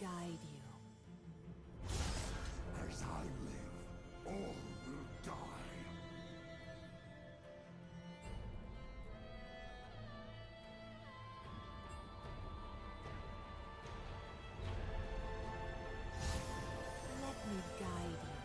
guide you. As I live, all will die. Let me guide you.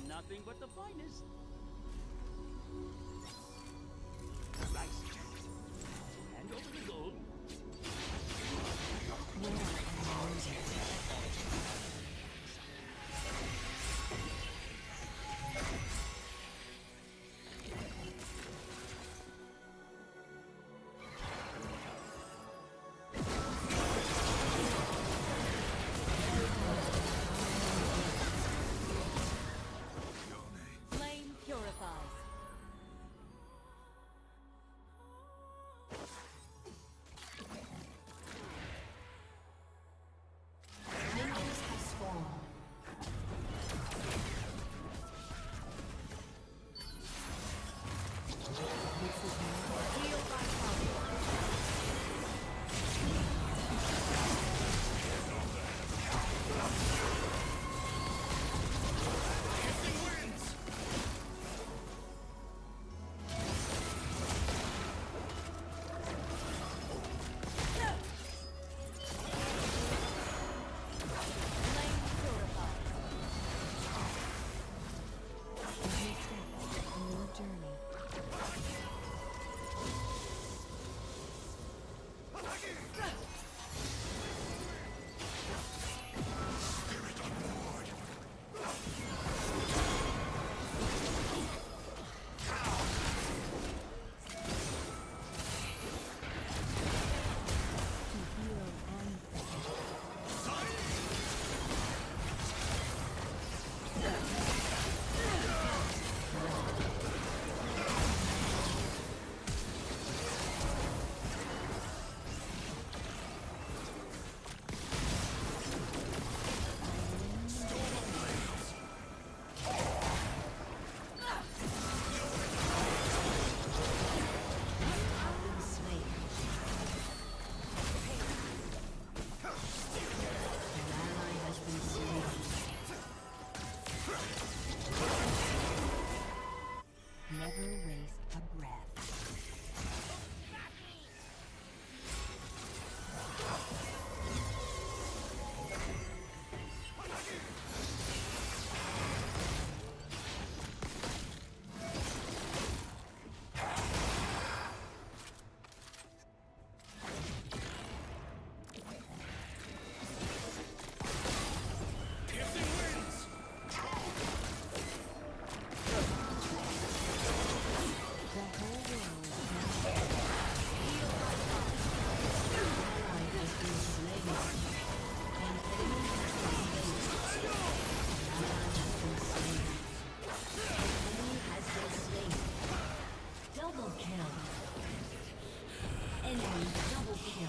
Nothing but the finest. Nice chance. Hand over the gold. Where are the music? Flame Double kill.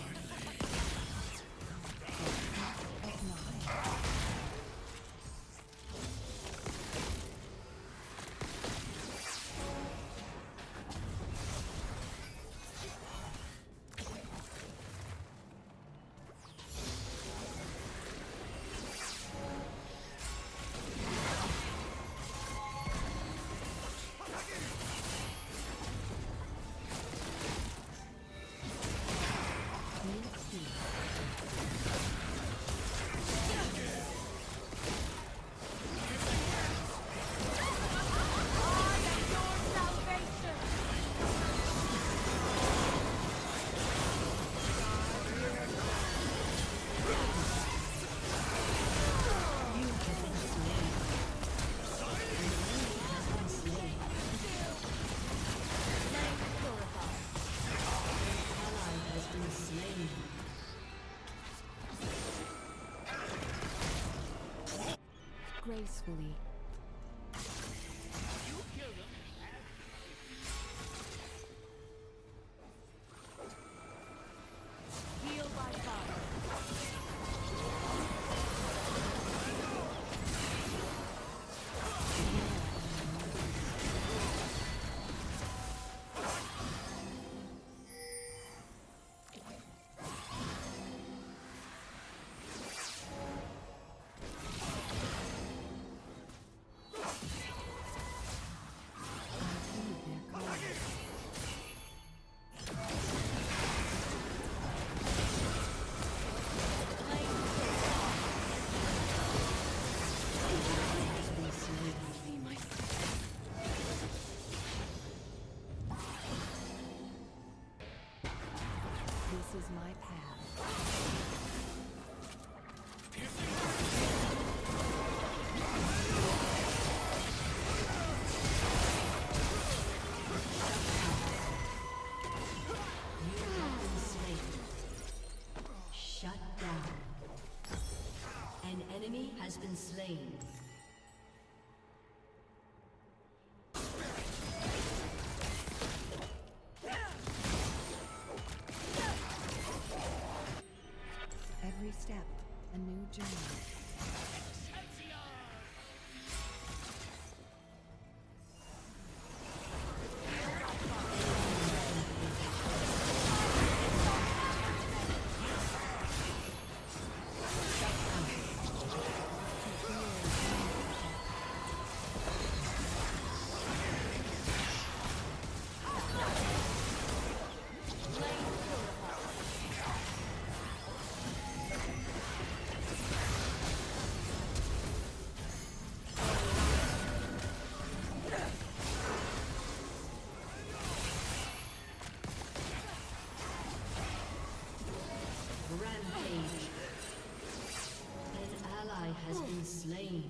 Gracefully. Heal by fire. This is my path. Shut down. An enemy has been slain. Every step, a new journey. Rampage. An ally has been slain.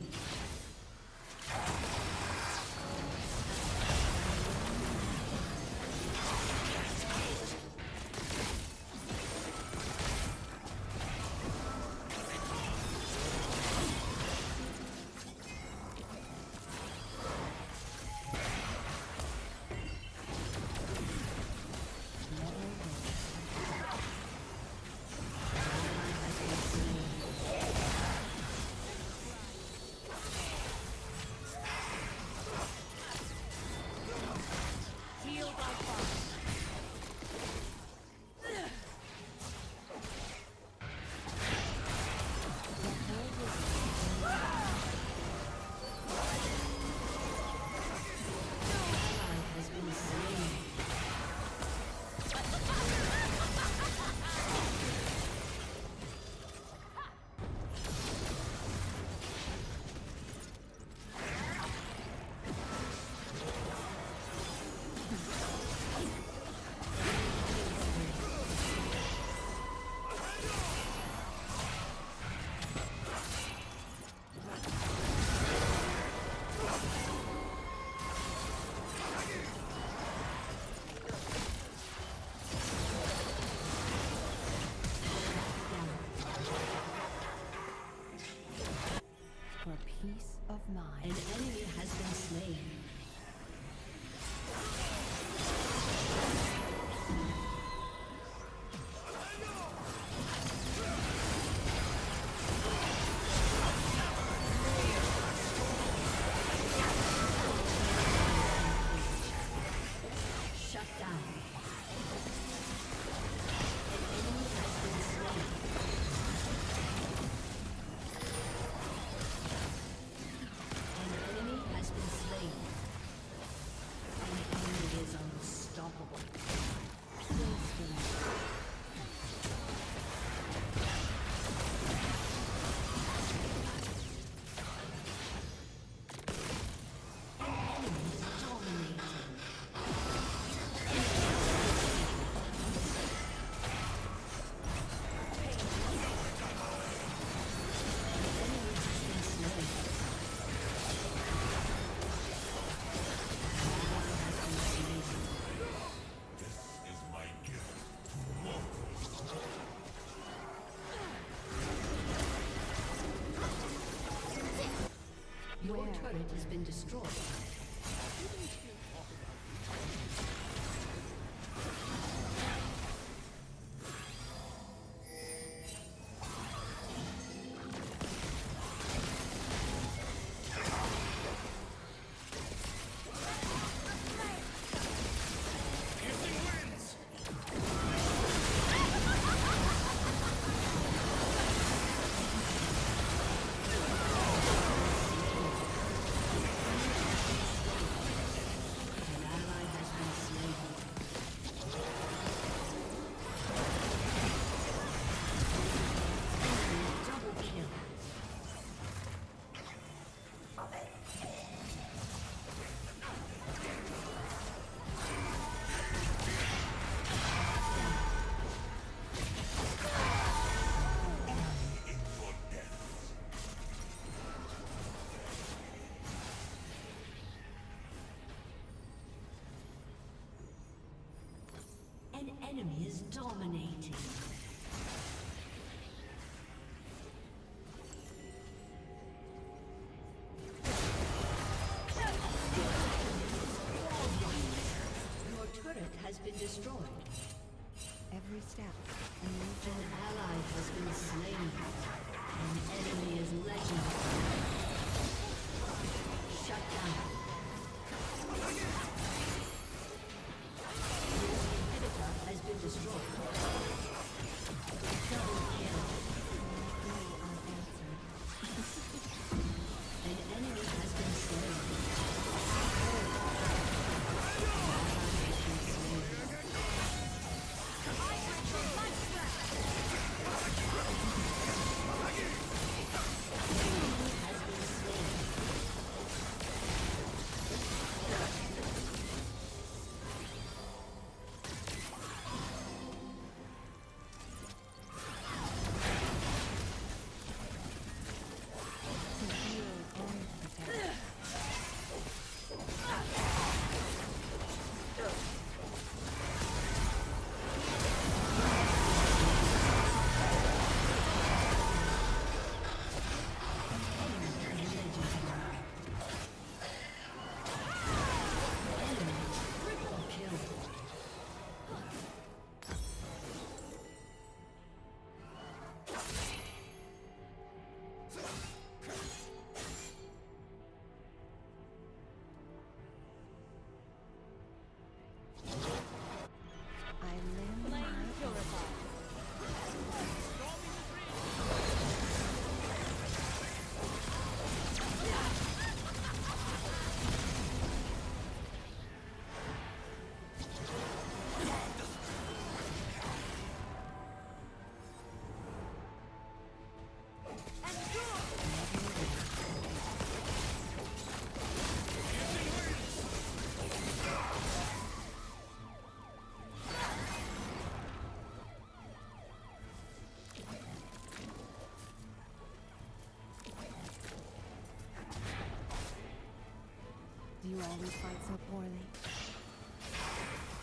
turret has been destroyed. An enemy is dominating. Your turret has been destroyed. Every step, a new journey. An ally has been slain. An enemy is legendary. Shut down. Has been destroyed. Double kill. An enemy has been slain. Do you always fight so poorly?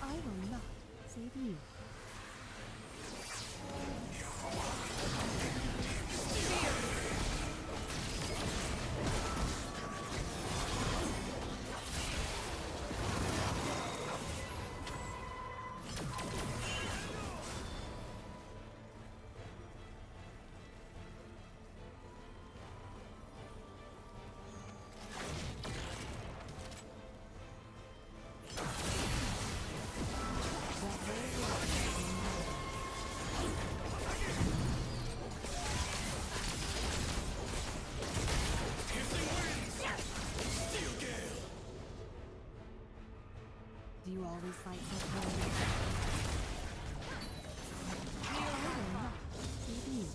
I will not save you. Do you always fight so poorly? I will not save you.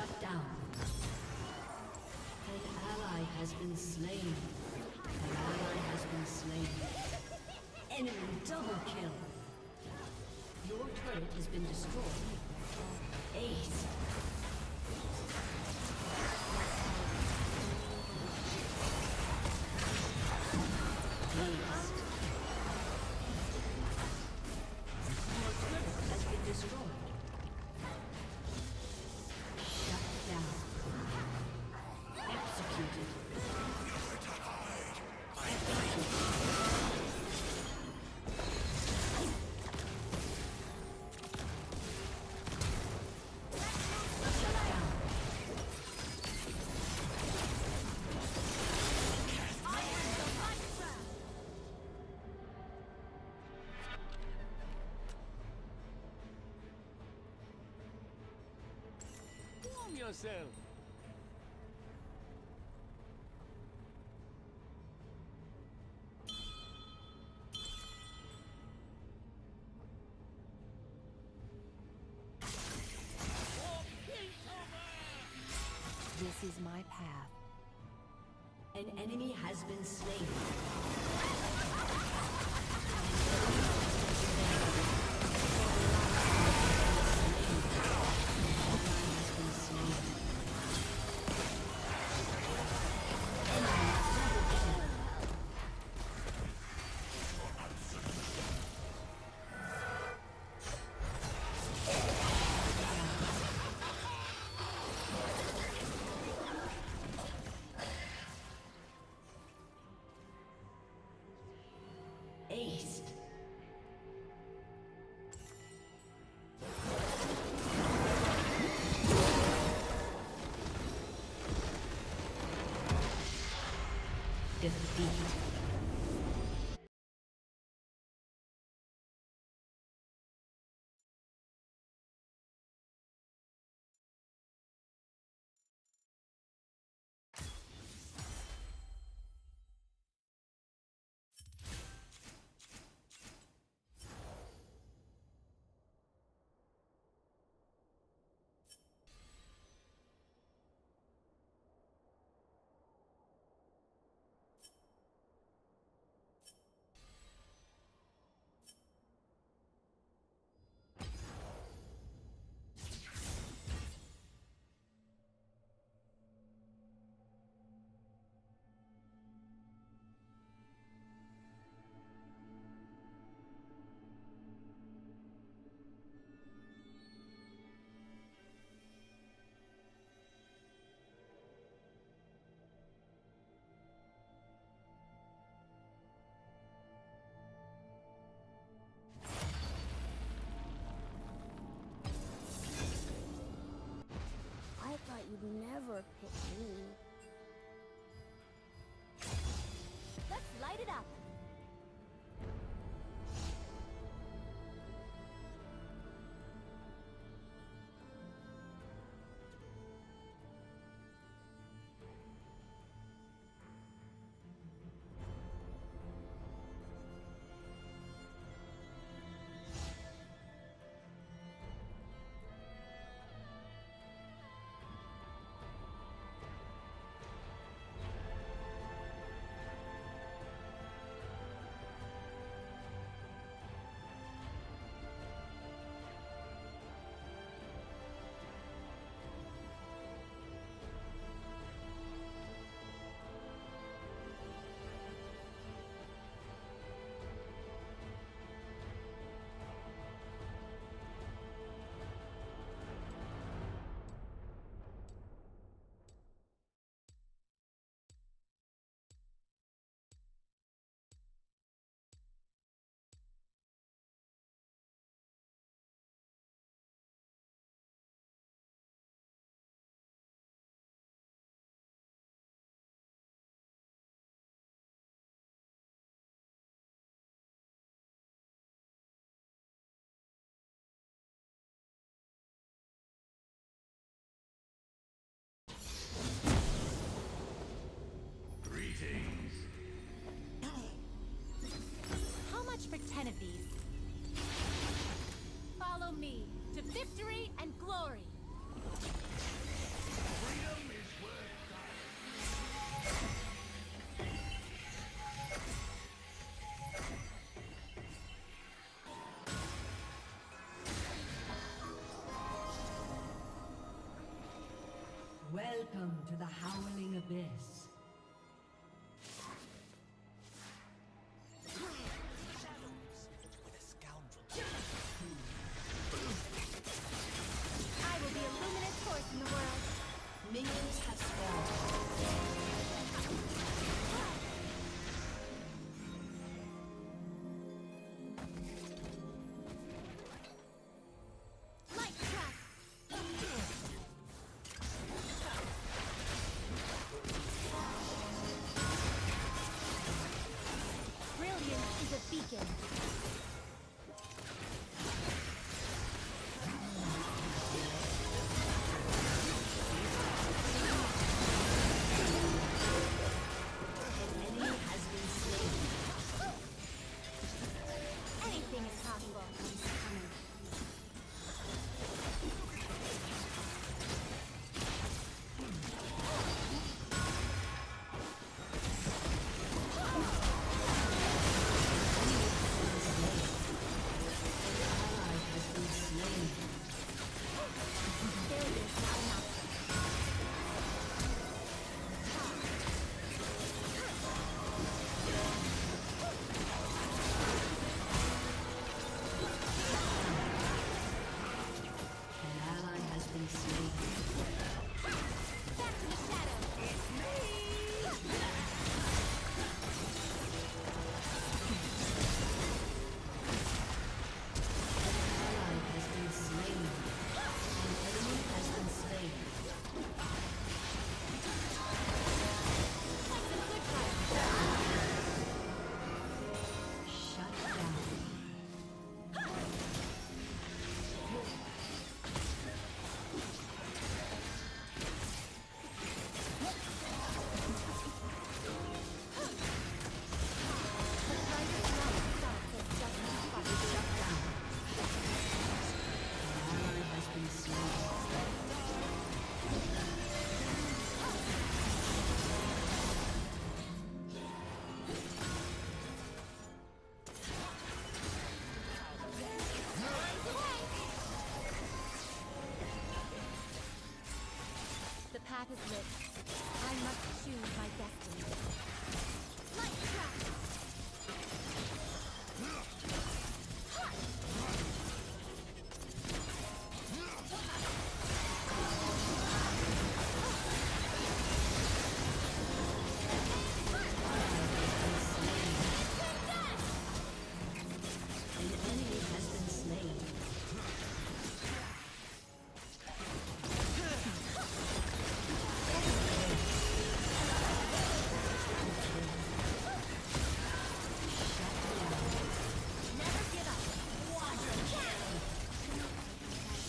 Shut down. An ally has been slain. An ally has been slain. Enemy double kill. Your turret has been destroyed. Ace. Yourself. This is my path. An enemy has been slain. Aced. Defeat. Welcome to the Howling Abyss. I will be a luminous force in the world. Minions have spawned. Light trap. Brilliance is a beacon. Anything is possible. Failure is not an option. An ally has been slain. Back to the shadow. It's me. An ally has been slain. An enemy has been slain. Like the good fight. Shut down. The price is not itself is just a fight. Shut down. An ally has been slain. The path is lit. I must choose my destiny. Light trap. An enemy has been slain. Never give up.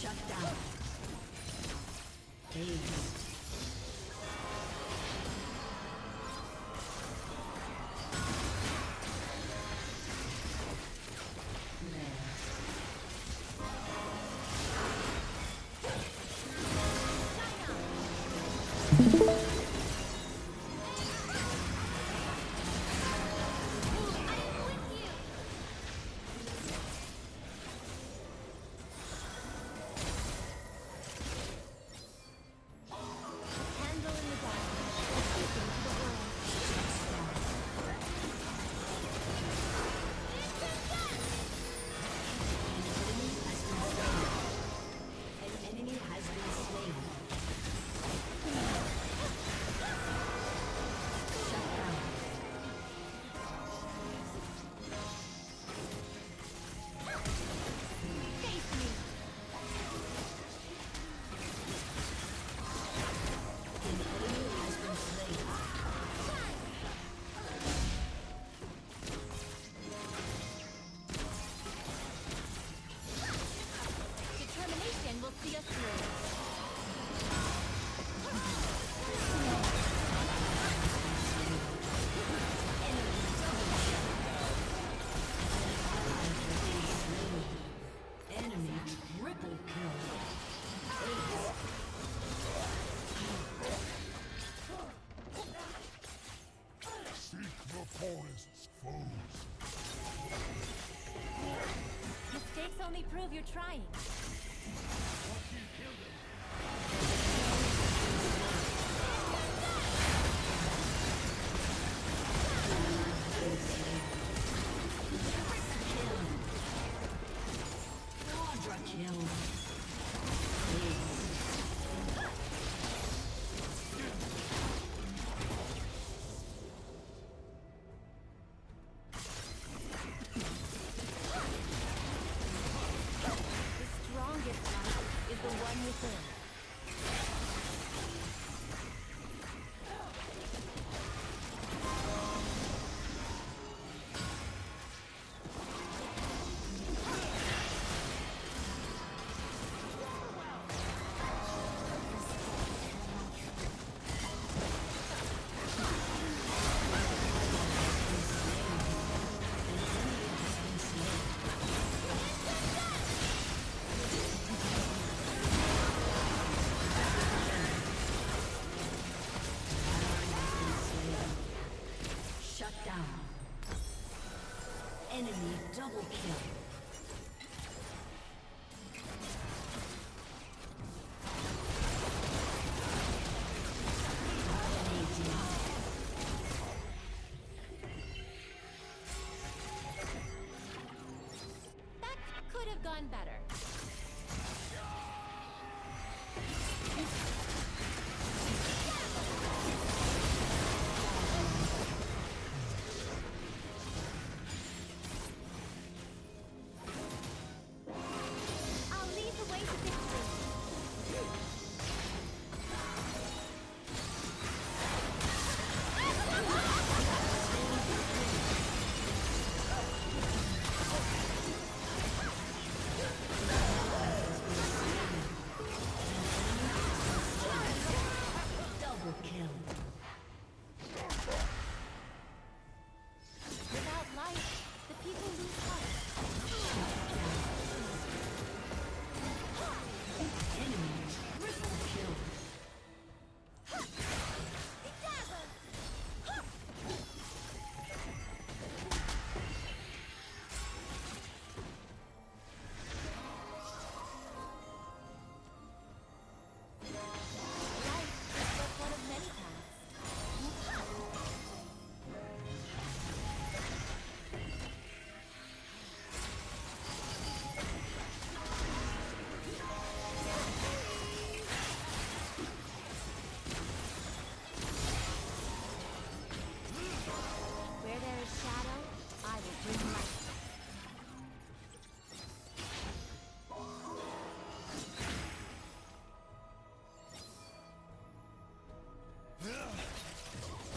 Shut down. Ace. Candle in the dark. A beacon to the world. An enemy has been slain. Shut down. Face me. An enemy has been slain. Determination will see us through. Enemy triple kill. Ace. Seek the forest's foes. Mistakes only prove you're trying. double kill. That could have gone better. I'll lead the way to victory. Double kill. Without light, the people lose heart. Enemy triple kill. Life is but one of many paths. Where there is shadow, I will bring light.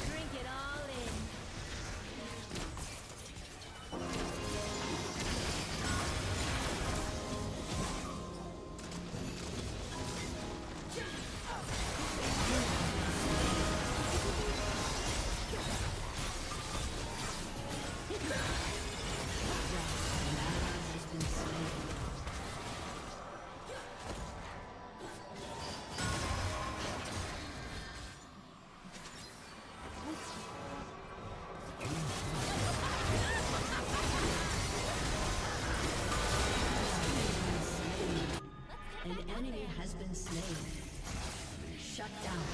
Drink it all in. Has been slain. An enemy has been slain. Shut down.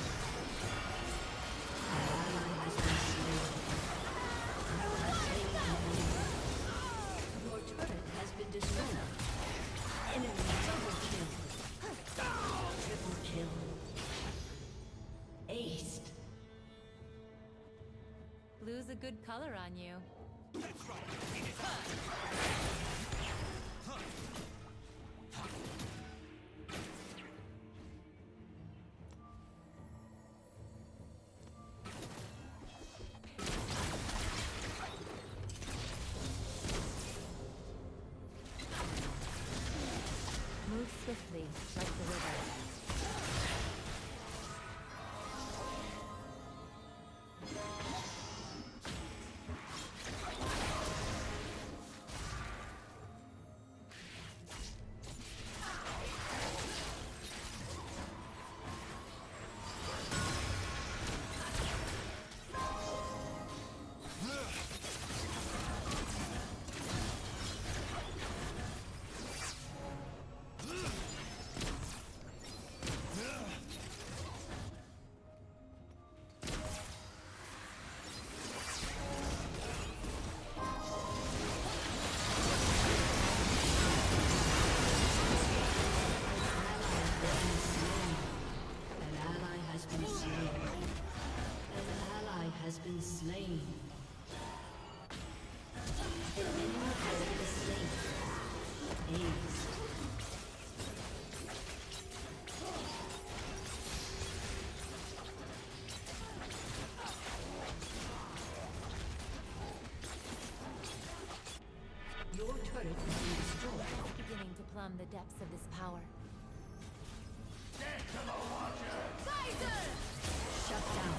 An ally has been slain. You have slain an enemy. Your turret has been destroyed. Enemy double kill. Triple kill. Aced. Blue's a good color on you. Move swiftly, like the river. Has been slain. An enemy has been slain. Aced. Your turret has been destroyed. Beginning to plumb the depths of this power. Shut down.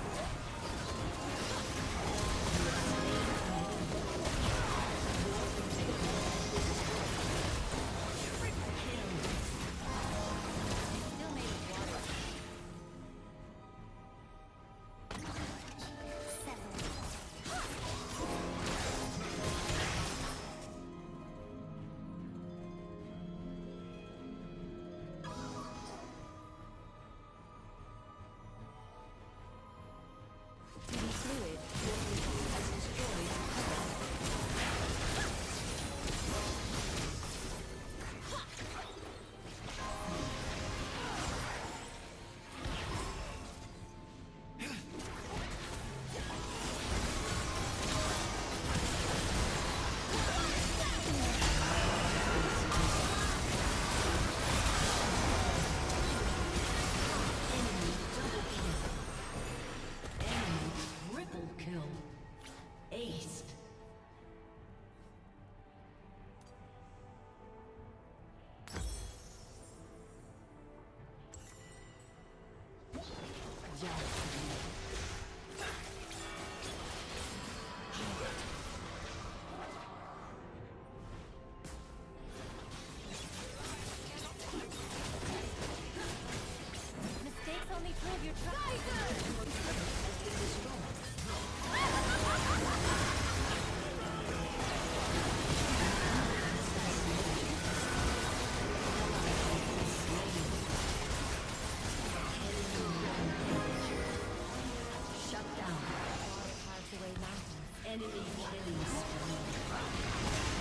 Enemy killing spree.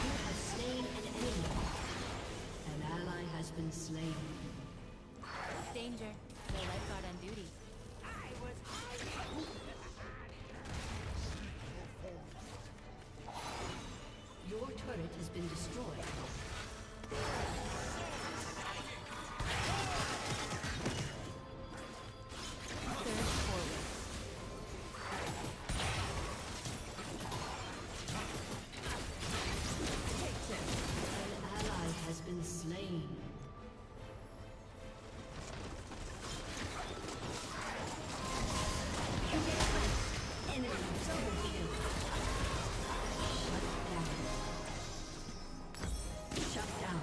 You have slain an enemy. An ally has been slain. Danger. The lifeguard on duty. I was hiding. Your turret has been destroyed. Surge forward. An ally has been slain. Enemy double kill. Shut down.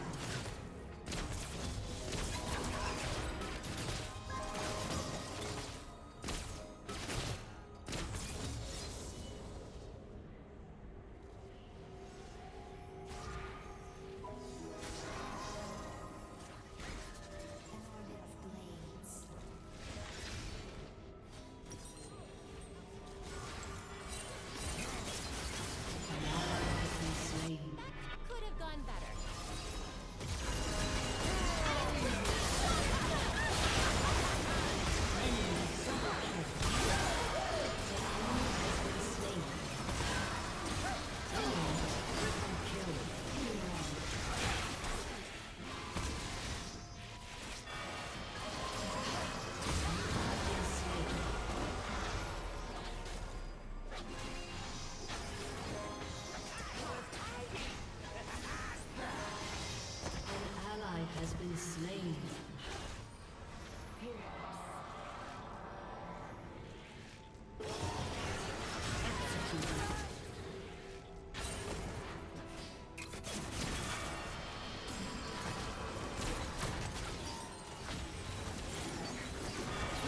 An ally has been slain. Could have gone better. An ally has been slain. Executed.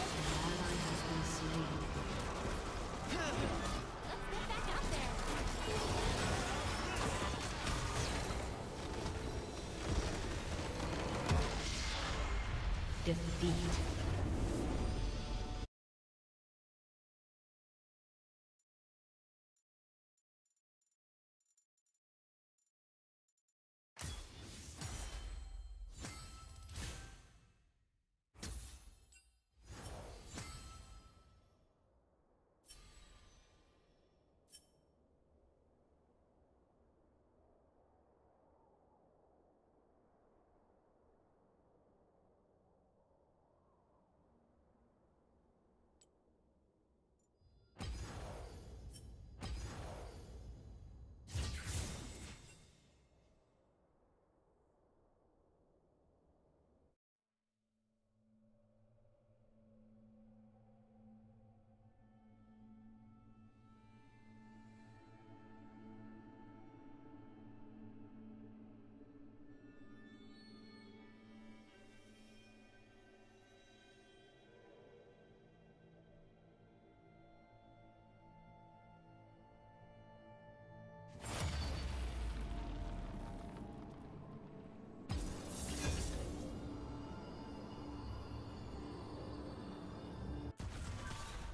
An ally has been slain. Let's get back out there. Defeat.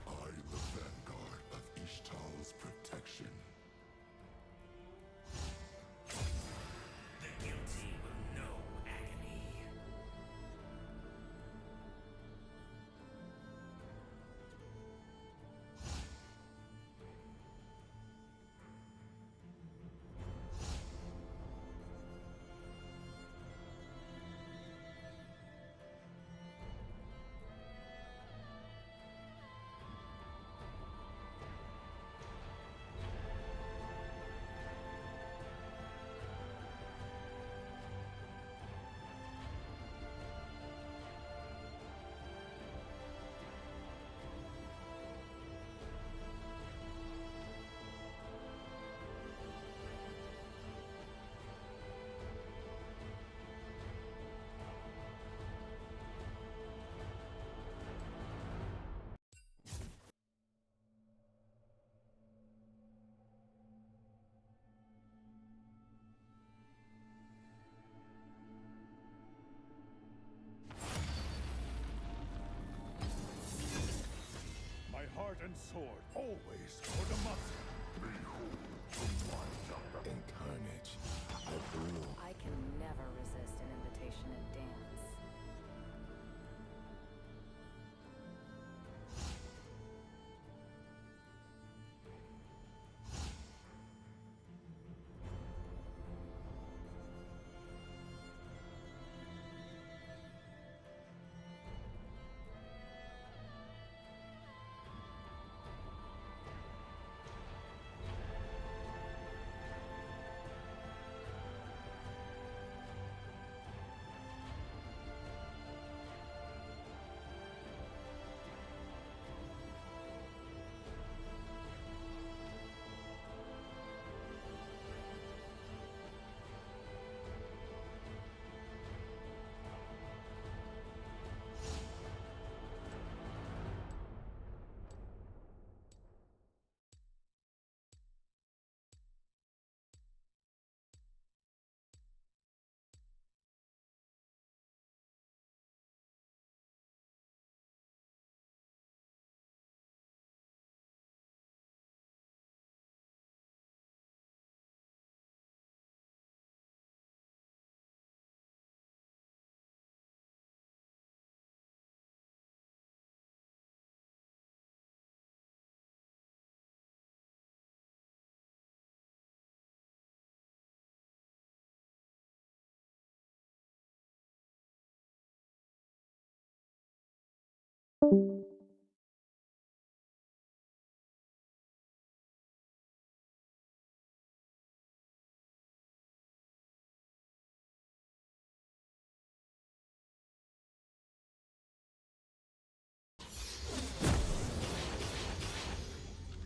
I, the vanguard of Ishtal's protection. The guilty will know agony. My heart and sword always for the monster. In carnage, I rule. I can never resist an invitation to dance.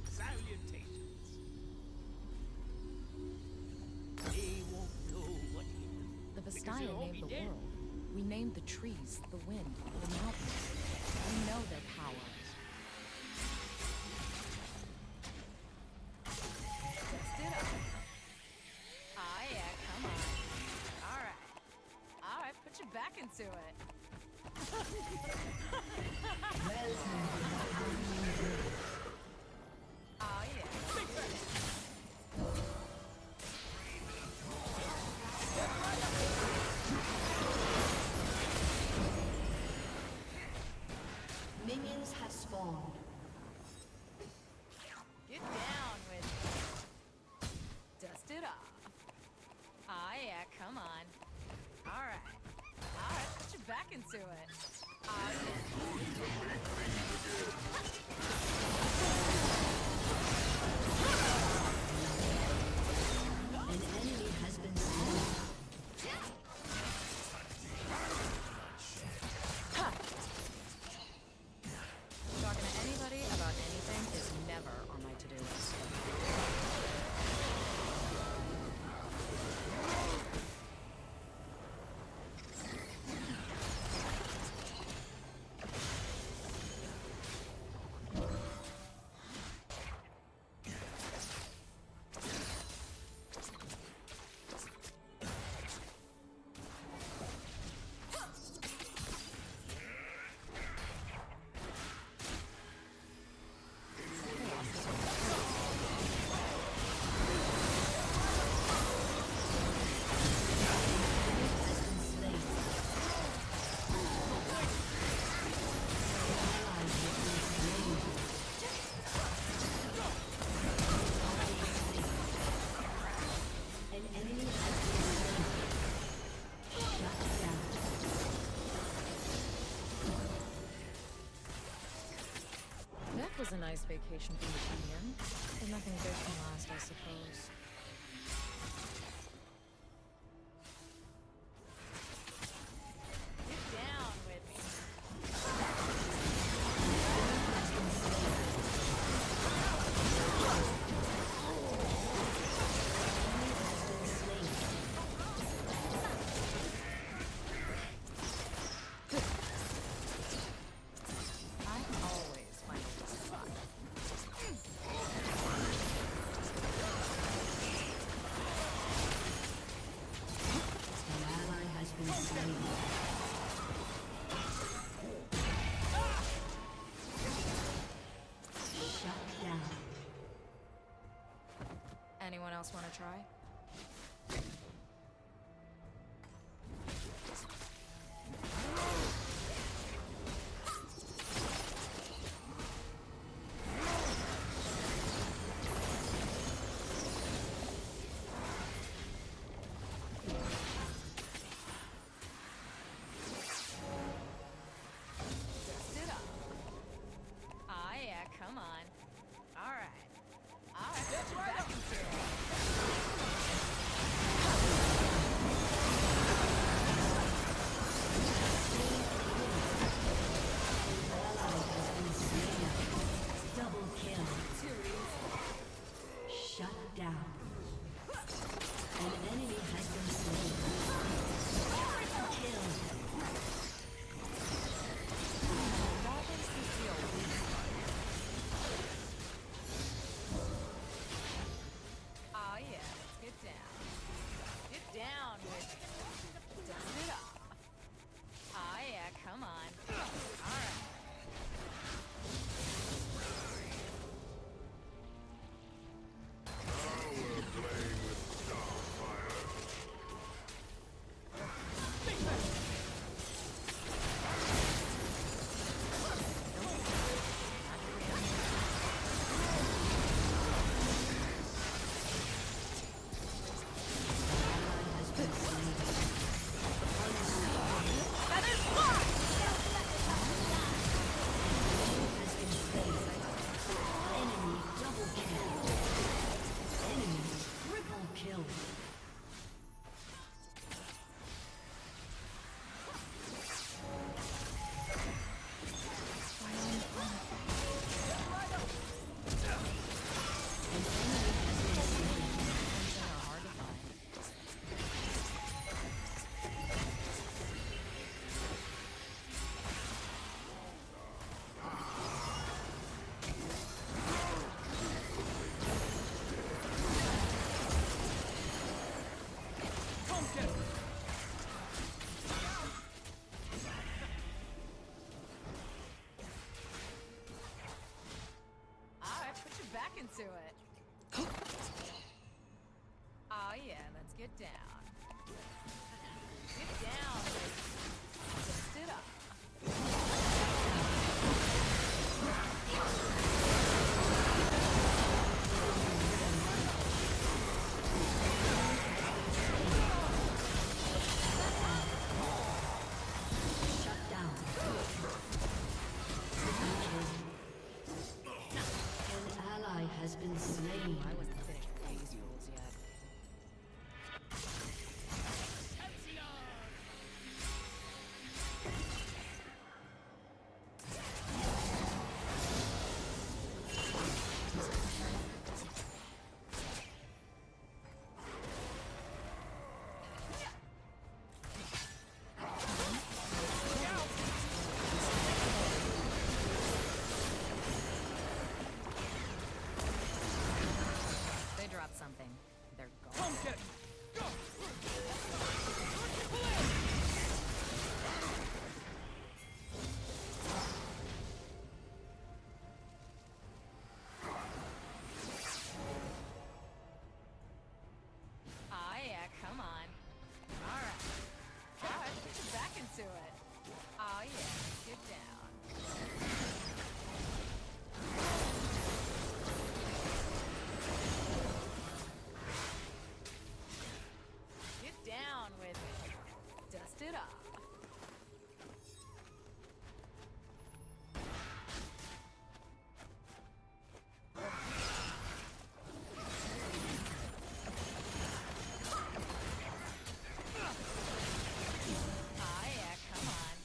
Salutations. They won't know what hit them. The Because Vastaya they'll all named be the dead. world. We named the trees, the wind, the mountains. We know their power. Test it out. Ah, yeah, come on. All right. All right, put your back into it. Oh, yeah. Minions have spawned. Get down with it. Dust it off. Ah, yeah, come on. All right. All right, put your back into it. Ah, yeah. An enemy has been slain. Talking to anybody about anything is never on my to-do list. Was a nice vacation from the PM, but nothing good can last, I suppose. Get down with me. I always find a spot. Anyone else want to try? Dust it up. Ah, yeah, come on. All right. All right, get back into it. Double kill. Shut down. An enemy has been slain. Kill. Dolphins can feel weak. Oh yeah, let's get down. Get down with it. Dust it off. Oh yeah, come on. Alright. Now we're playing with Starfire. Has been slain. Feathers fly! Has been slain. Enemy double kill. Enemy triple kill. They're hard to find. Alright, put your back into it. Oh yeah, let's get down. Get down. Dust it up. Shut down. An ally has been slain. I wasn't finished with these rules yet. They dropped something. They're gone. Ah, yeah, come on. Alright. Alright, put your back into it. Oh, yeah, get down. Get down with it. Dust it off. Ah, yeah, come on.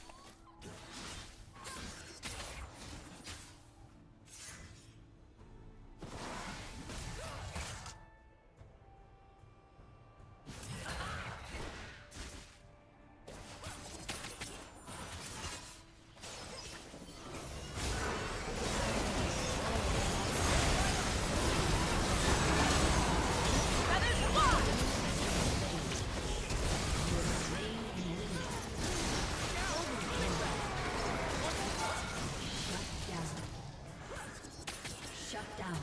Feathers fly! Shut down. Shut down.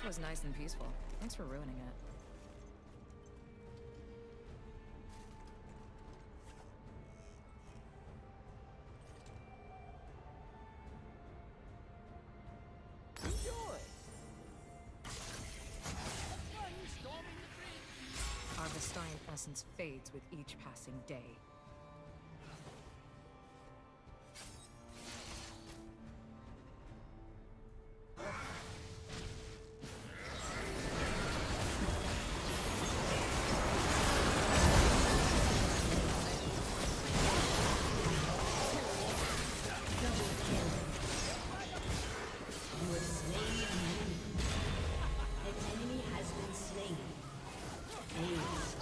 was nice and peaceful. Thanks for ruining it. Enjoy. Fun storming the bridge. Our Vestian essence fades with each passing day. You have slain an enemy. An enemy has been slain. Aced.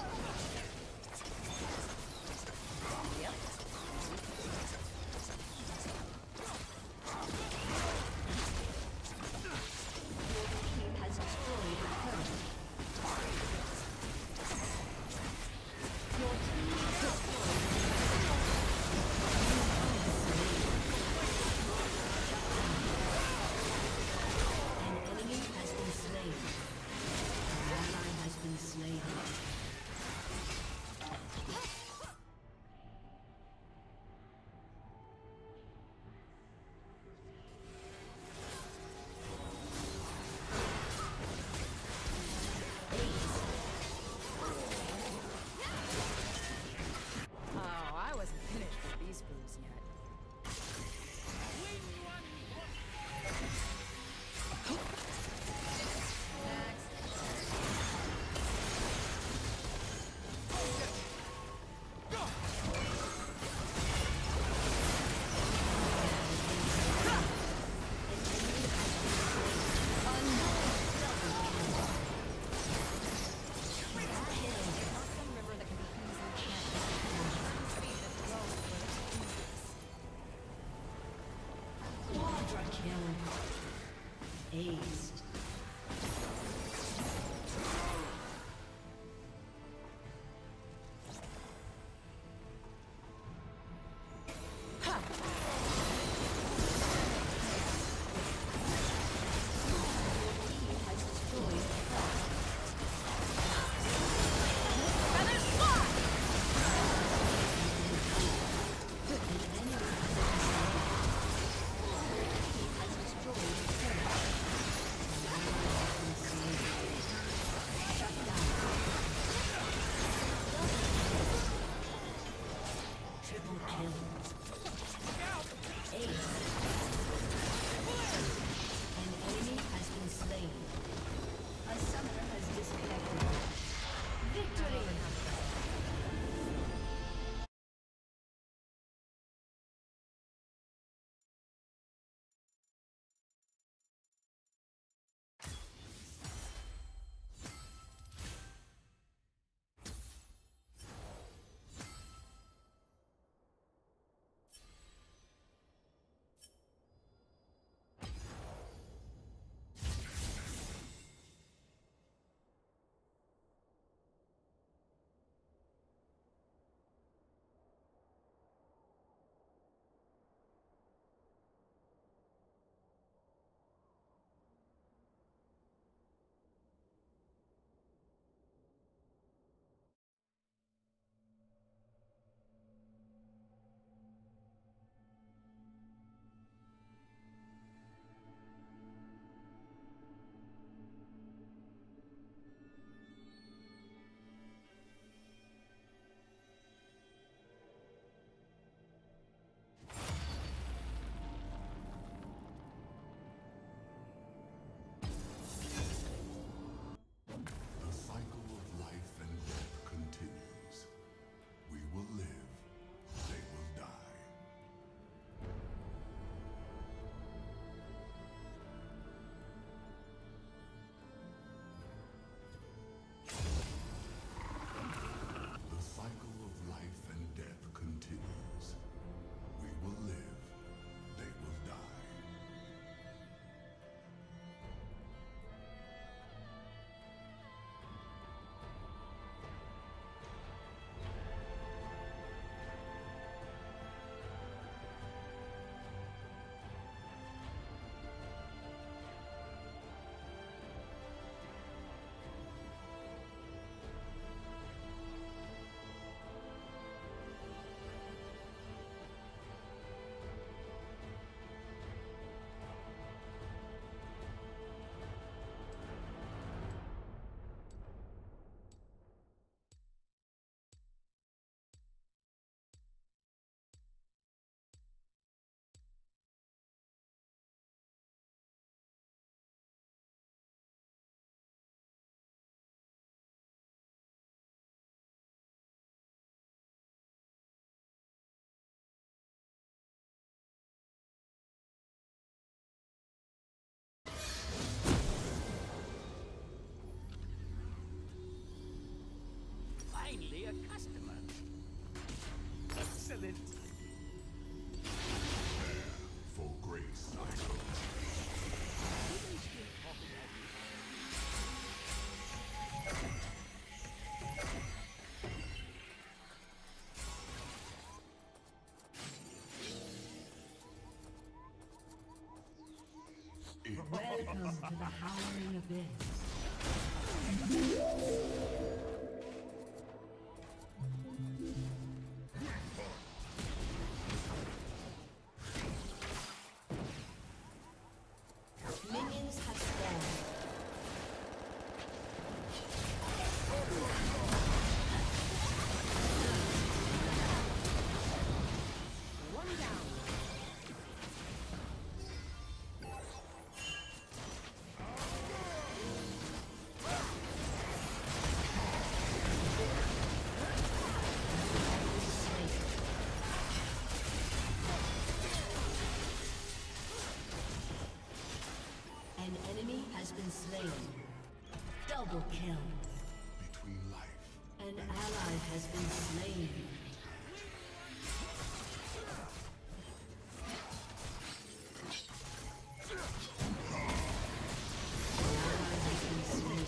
Welcome to the Howling Abyss. Minions have spawned. One down. An enemy has been slain. Double kill. Between life. An ally has been slain. An ally has been slain.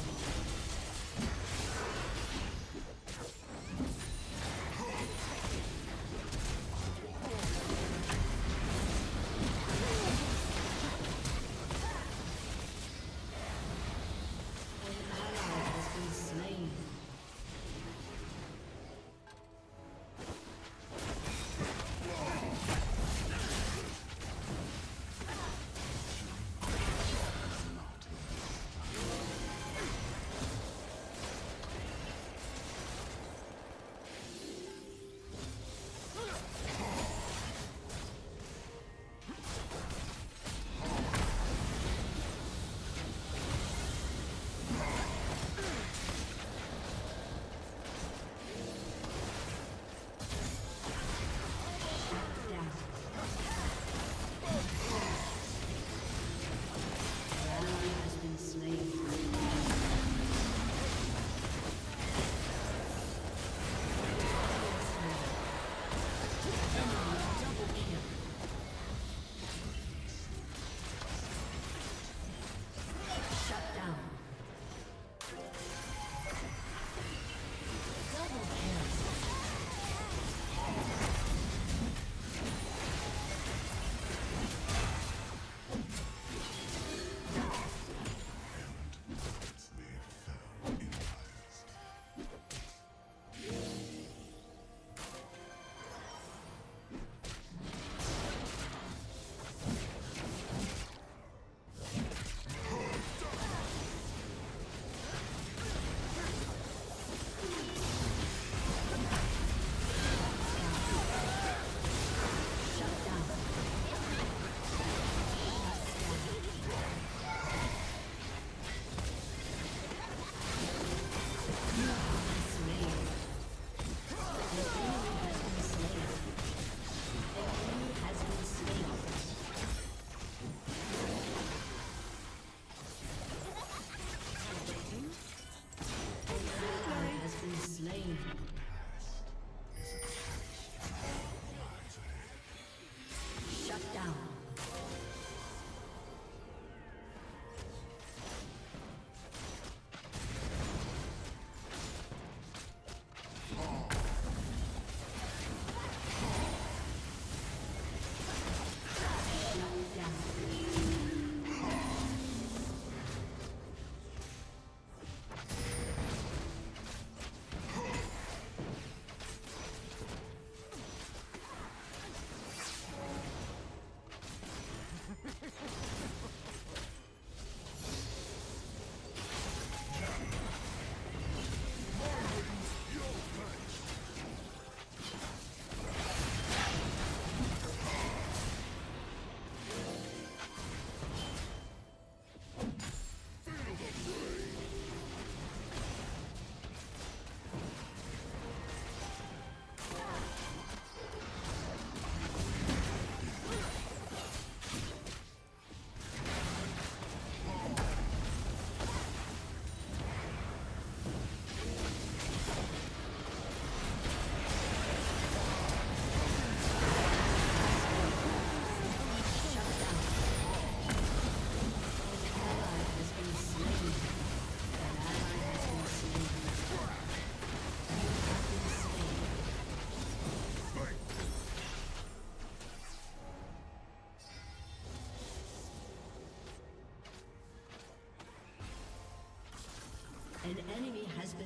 An ally has been slain.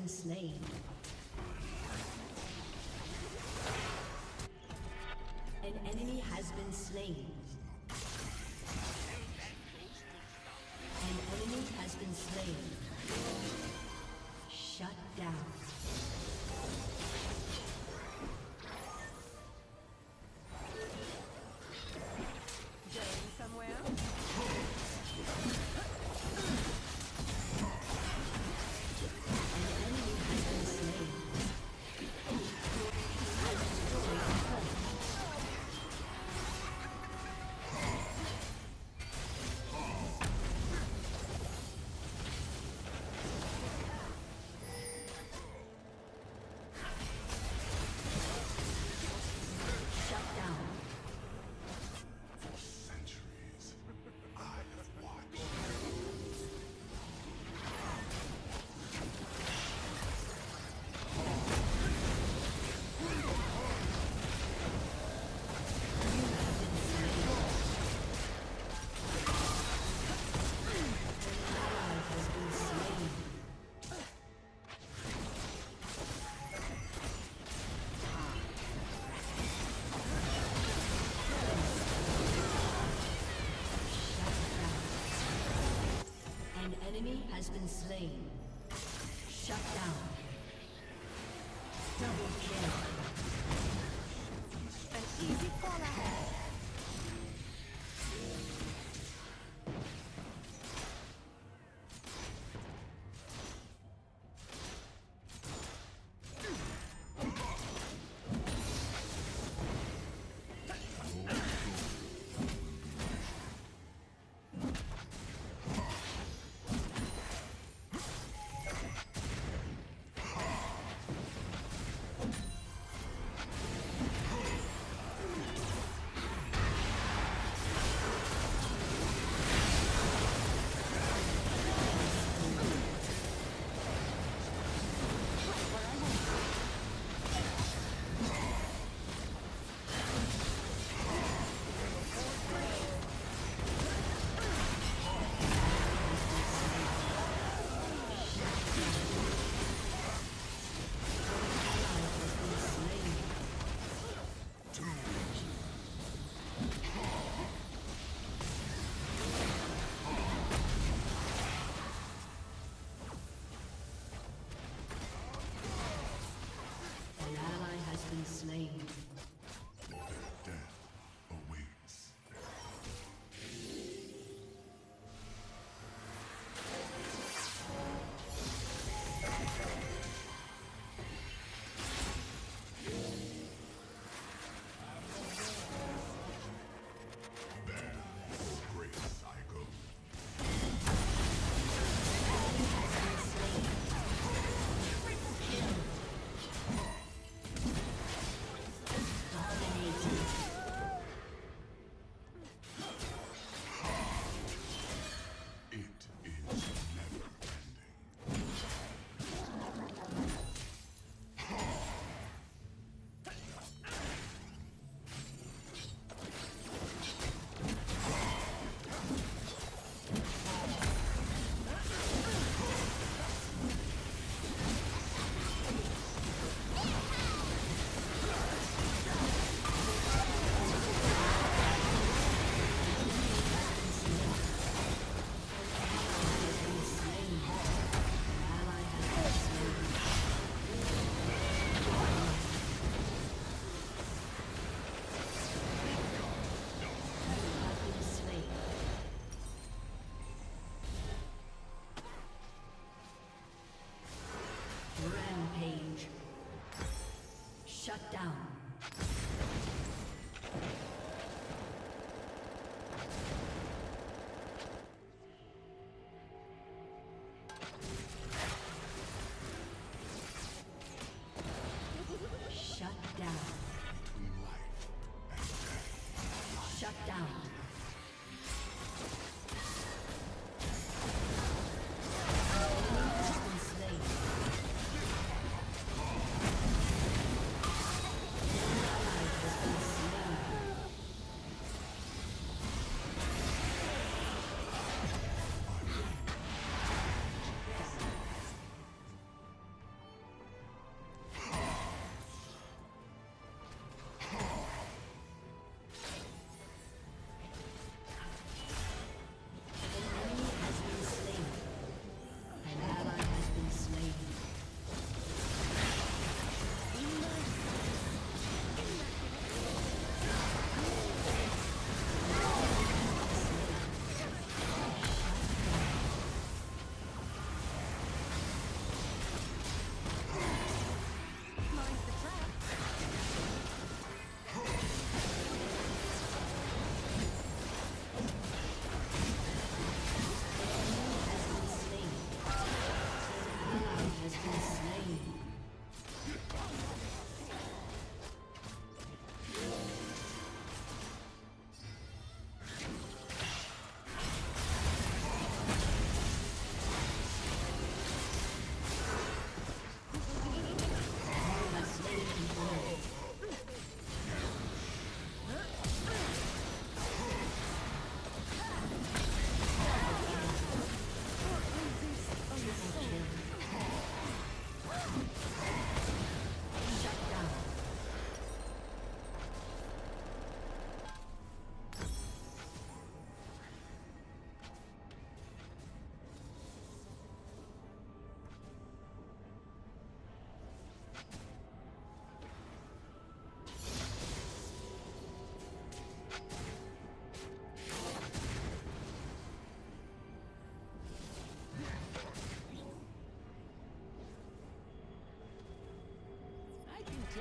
been slain. An enemy has been slain. An enemy has been slain. Shut down. Going somewhere? Has been slain. Shut down. Double kill. An easy fall ahead. Shut down. Shut down. Shut down.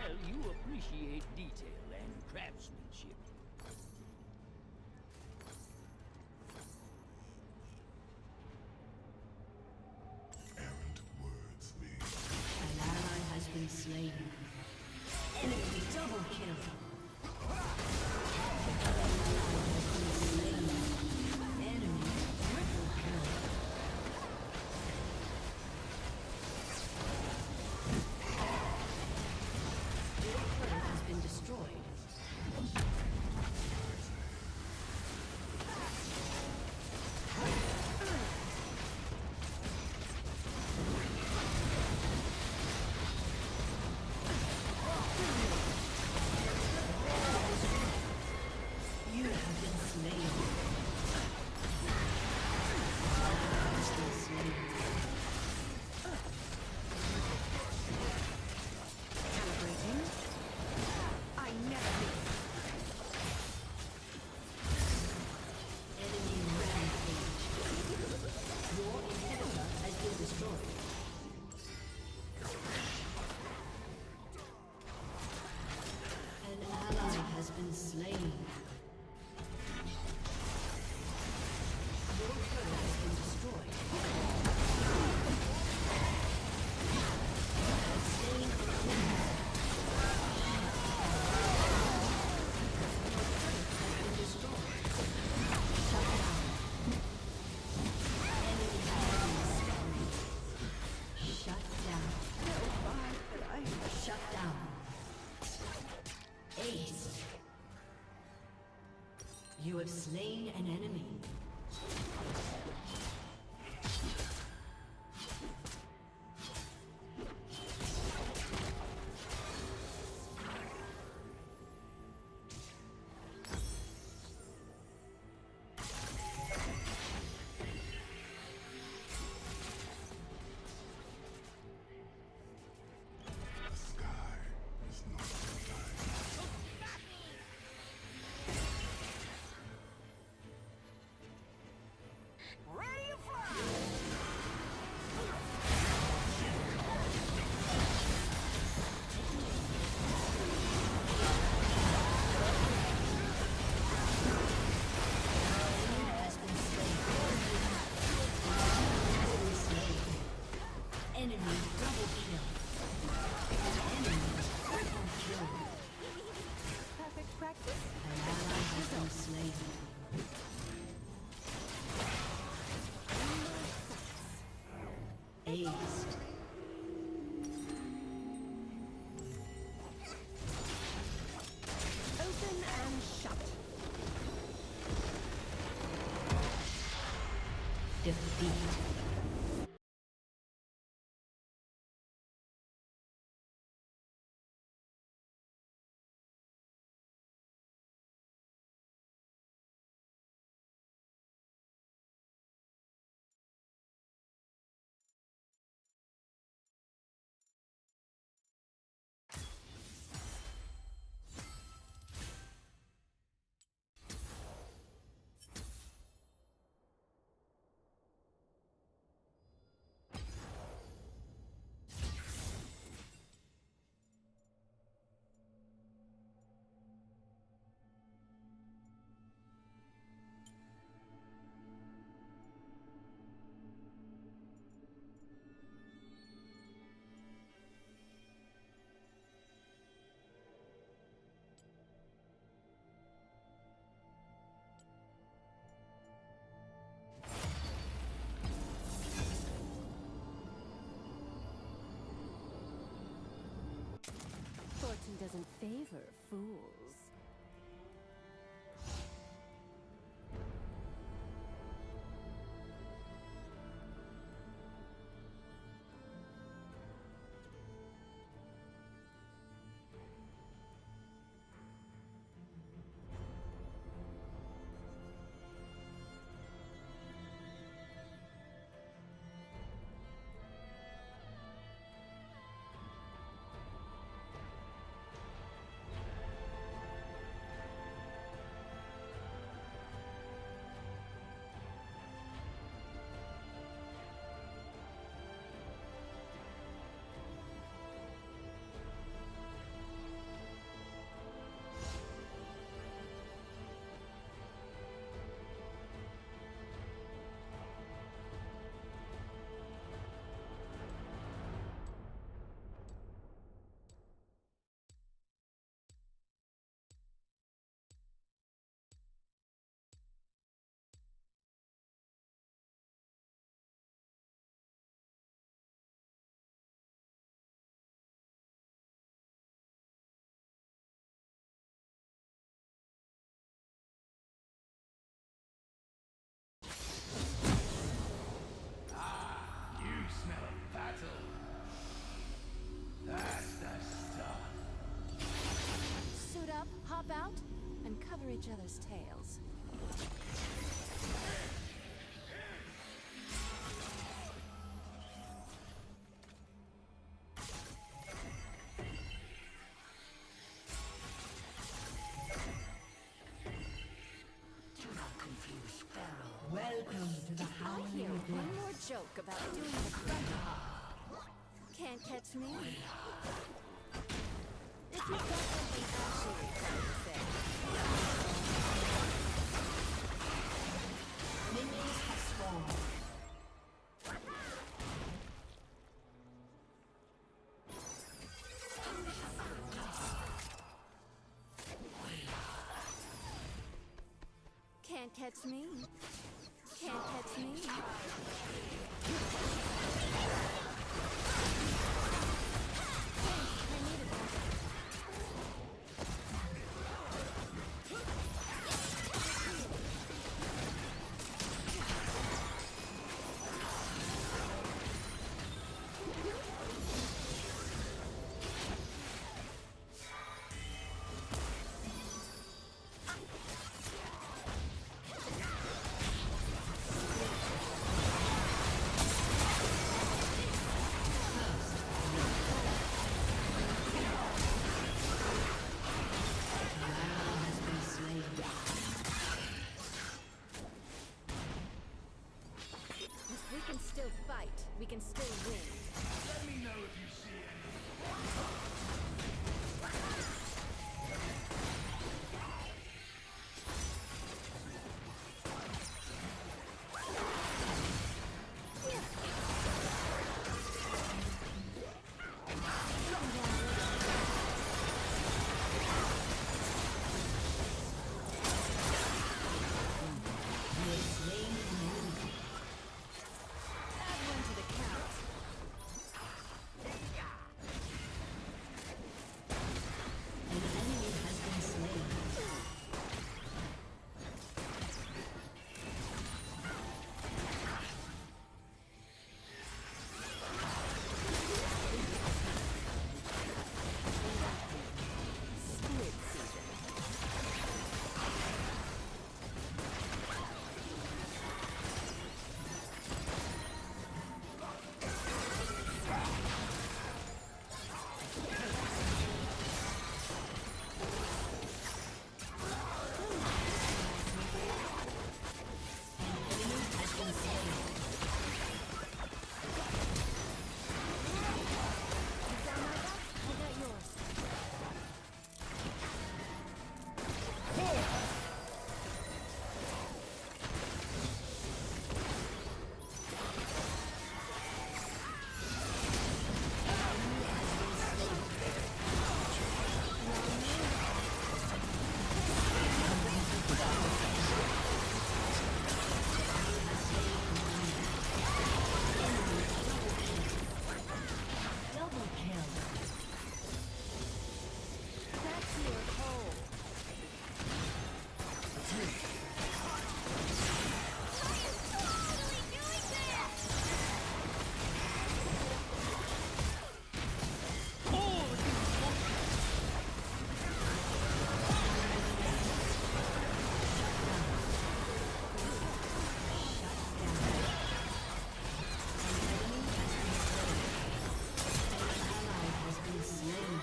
tell you appreciate detail and craftsmanship. Errant words lead. An ally has been slain. Enemy double kill. An ally has been slain. Enemy triple kill. Your turret has been destroyed. You have been slain. Has been slain. Calibrating. I never miss. Enemy rampage. Your inhibitor has been destroyed. An ally has been slain. Your turret has been destroyed. Slain an enemy. Your turret has been destroyed. Shut down. Enemy killing spree. Shut down. Shut down. Ace. You have slain an enemy. The sky is not the line. Ready to fly! Has been slain. Enemy double kill. Enemy triple kill. Perfect practice. An ally has been slain. Aced. Open and shut. Defeat. Fortune doesn't favor fools. cover each other's tails. Do not confuse Pharaoh. Welcome to the I hear Howling one Abyss. more joke about doing the front hop. Can't catch me. If you've got something actually fun to say. Minions have spawned. Can't catch me. Can't catch me. I needed that. If we can still fight, we can still win. Let me know if you see anything. Add one to the count. An enemy has been slain. Squid season. You got my back, I got yours. Double kill. That's your hole. Ally has been slain.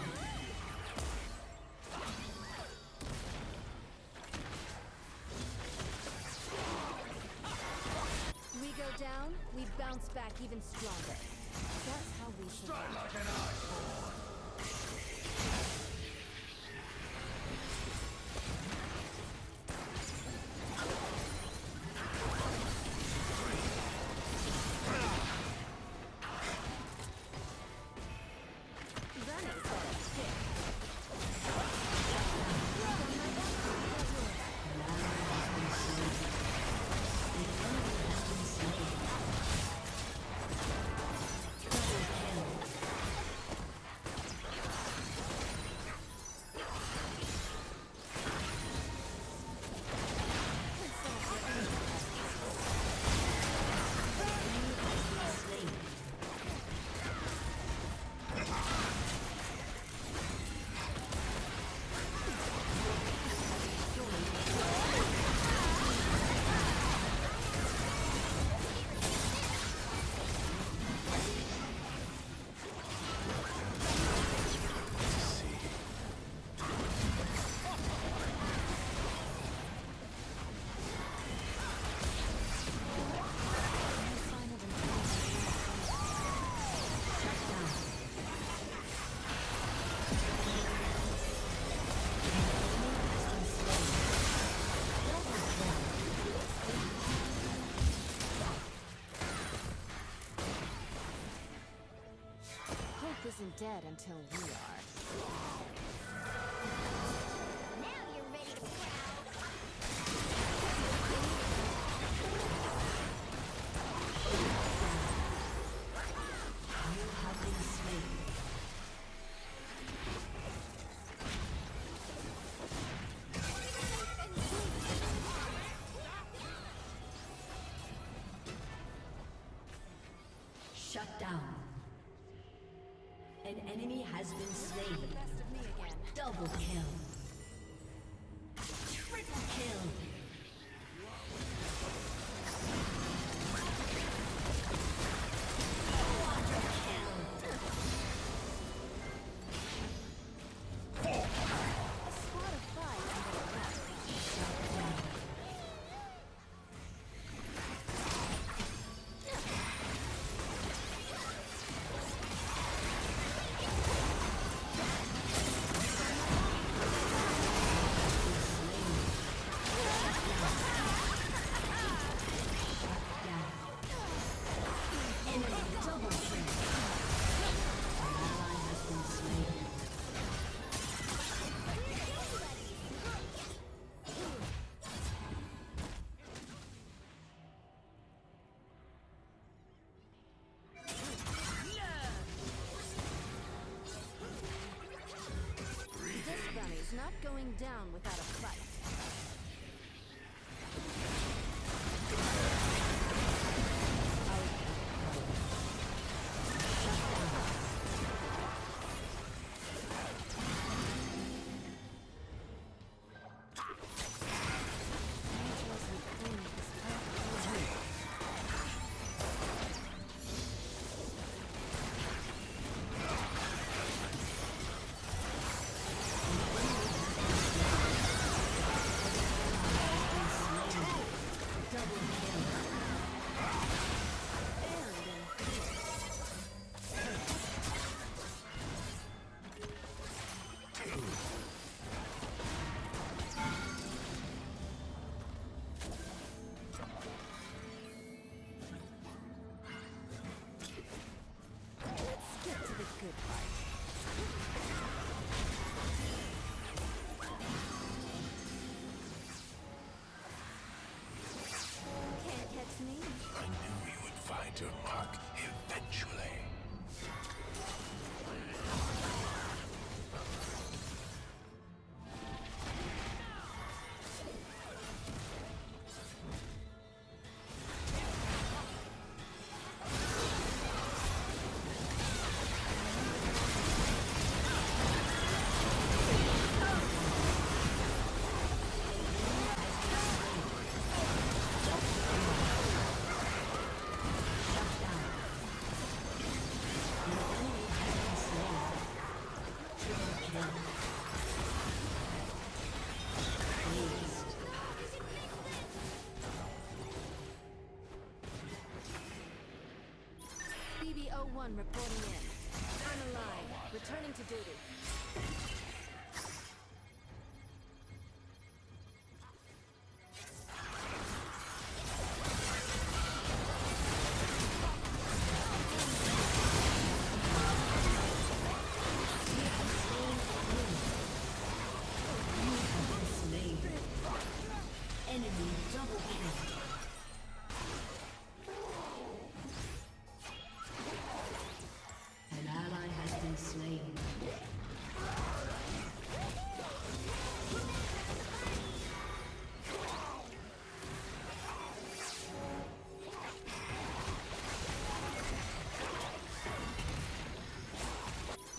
We go down, we bounce back even stronger. That's how we survive. Like an iceberg. Running got a kick. Double kill. dead until we are. Now you're ready to prowl. You have been slain. Shut down. An enemy has been slain. Best of me again. Double kill. Triple kill. Quadra kill. A squad of 5 can get a rest. Shut down. This bounty's not going down without a fight. Let's get to the good part. Can't catch me. I knew you would find your mark eventually. BB-01 reporting in. On the line, returning to duty. Slain. Enemy double kill. An ally has been slain.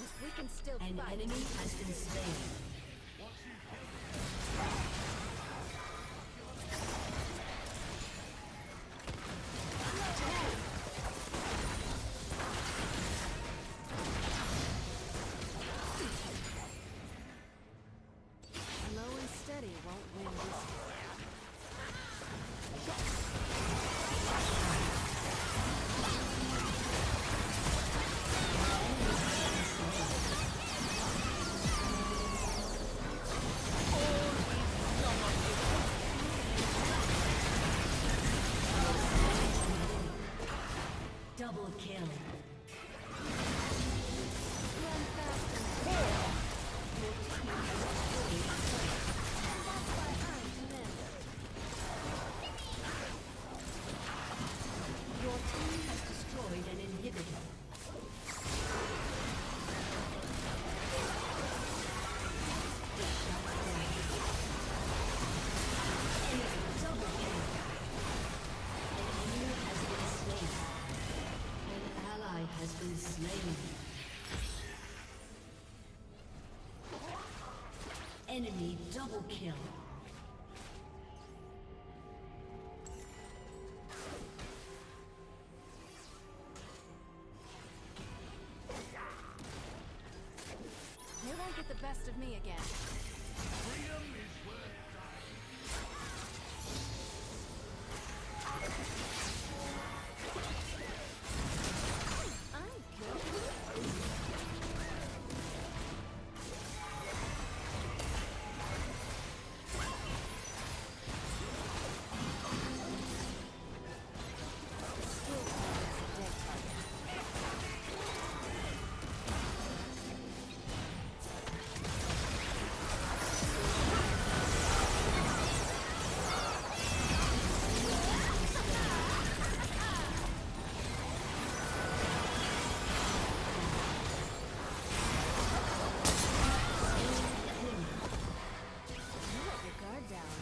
If we can still An fight. enemy has been slain. Slow and steady won't win this. Double kill. Run Enemy double kill. They won't get the best of me again. Freedom is worth I'm good. Still targets a dead target. You let your guard down.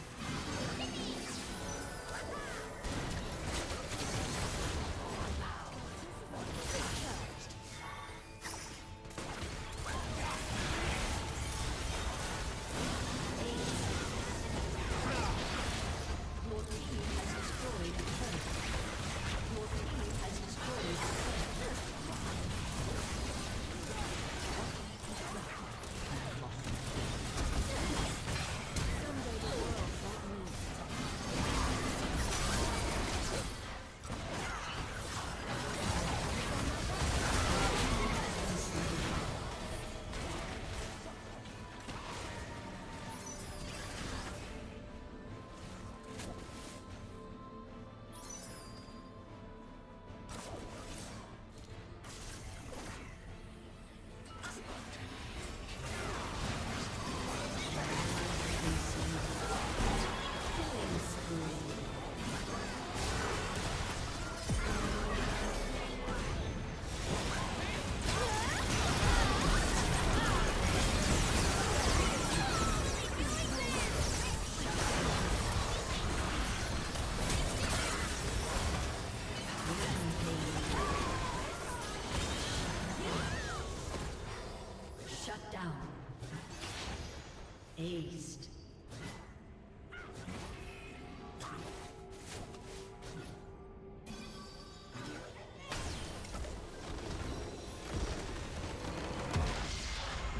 Your team has destroyed a turret. Your team has destroyed a turret. Someday the world won't need. Killing spree. Shut down. Aced.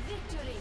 Victory!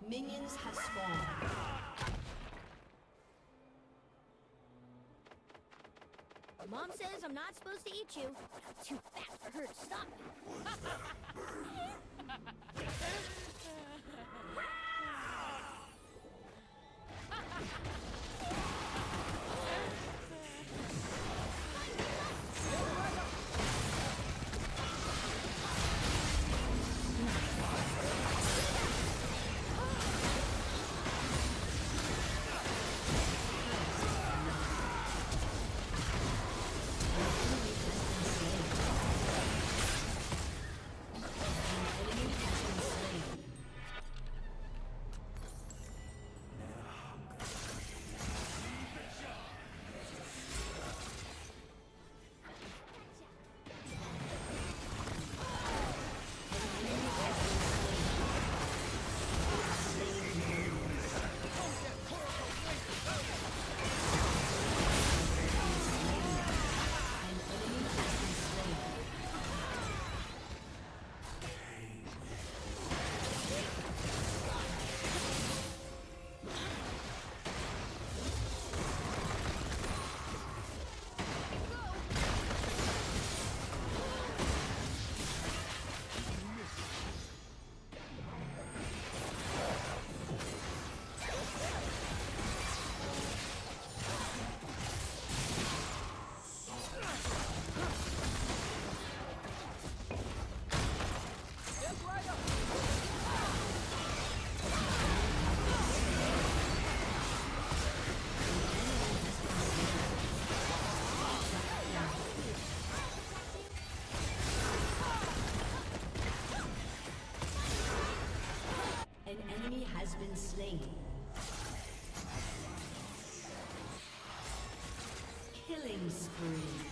Minions have spawned. Mom says I'm not supposed to eat you. Too fat for her to stop me. An enemy has been slain. Killing spree.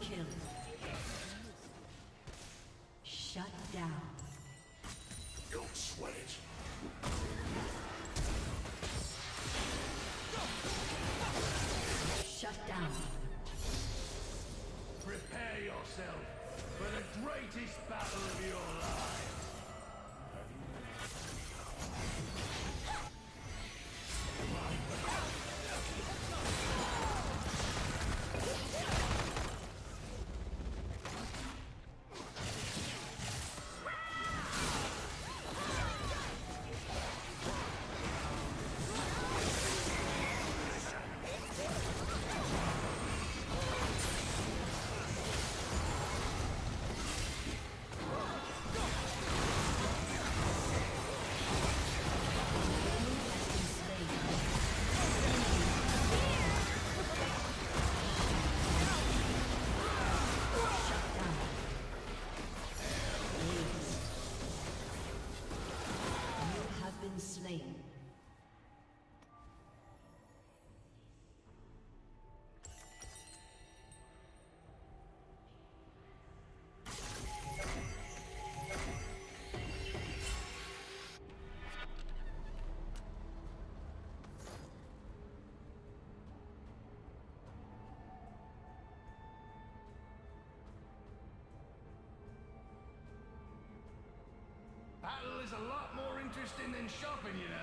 kill. Shut down. Don't sweat it. Shut down. Prepare yourself for the greatest battle of your life. Slain. Battle is a lot more interesting than shopping, you know.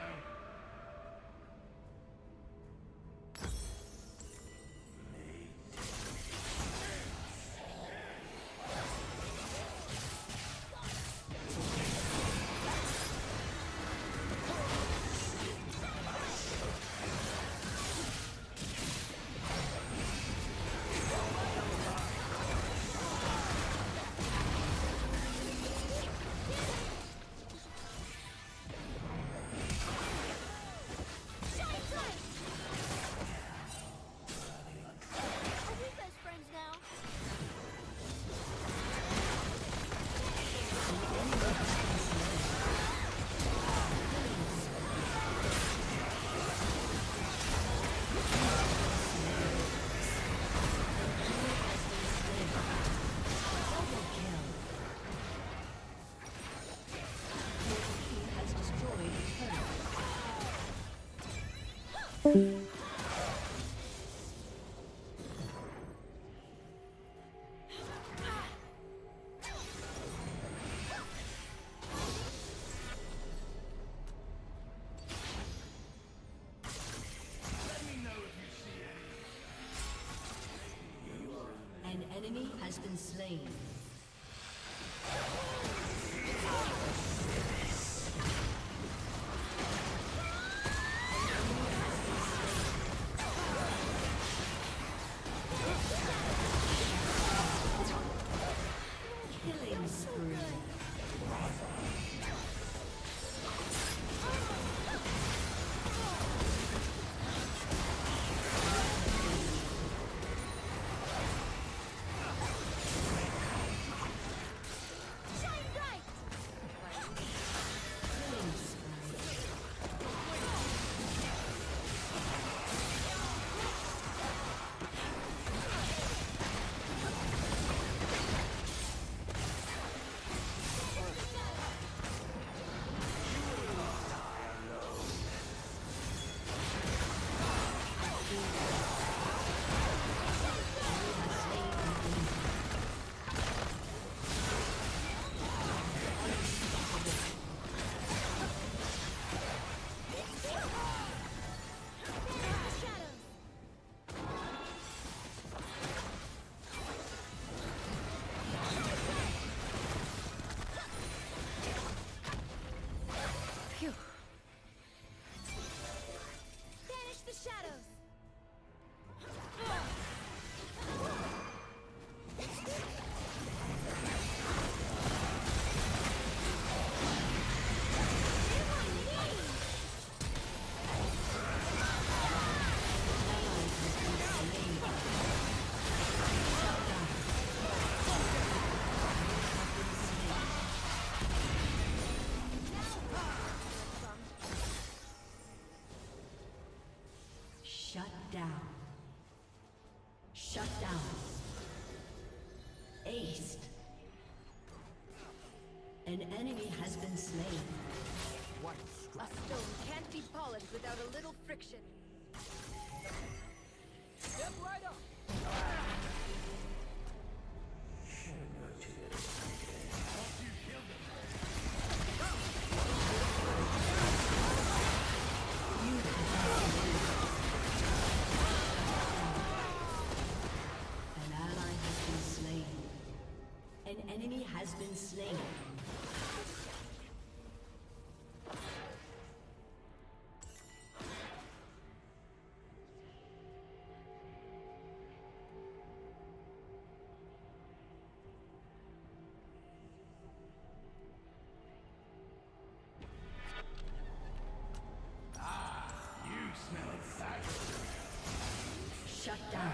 An enemy has been slain. Killing spree. Shut down. Shut down. An enemy has been slain. A stone can't be polished without a little friction. Step right up. An ally has been slain. An enemy has been slain. You smell fat. Shut down.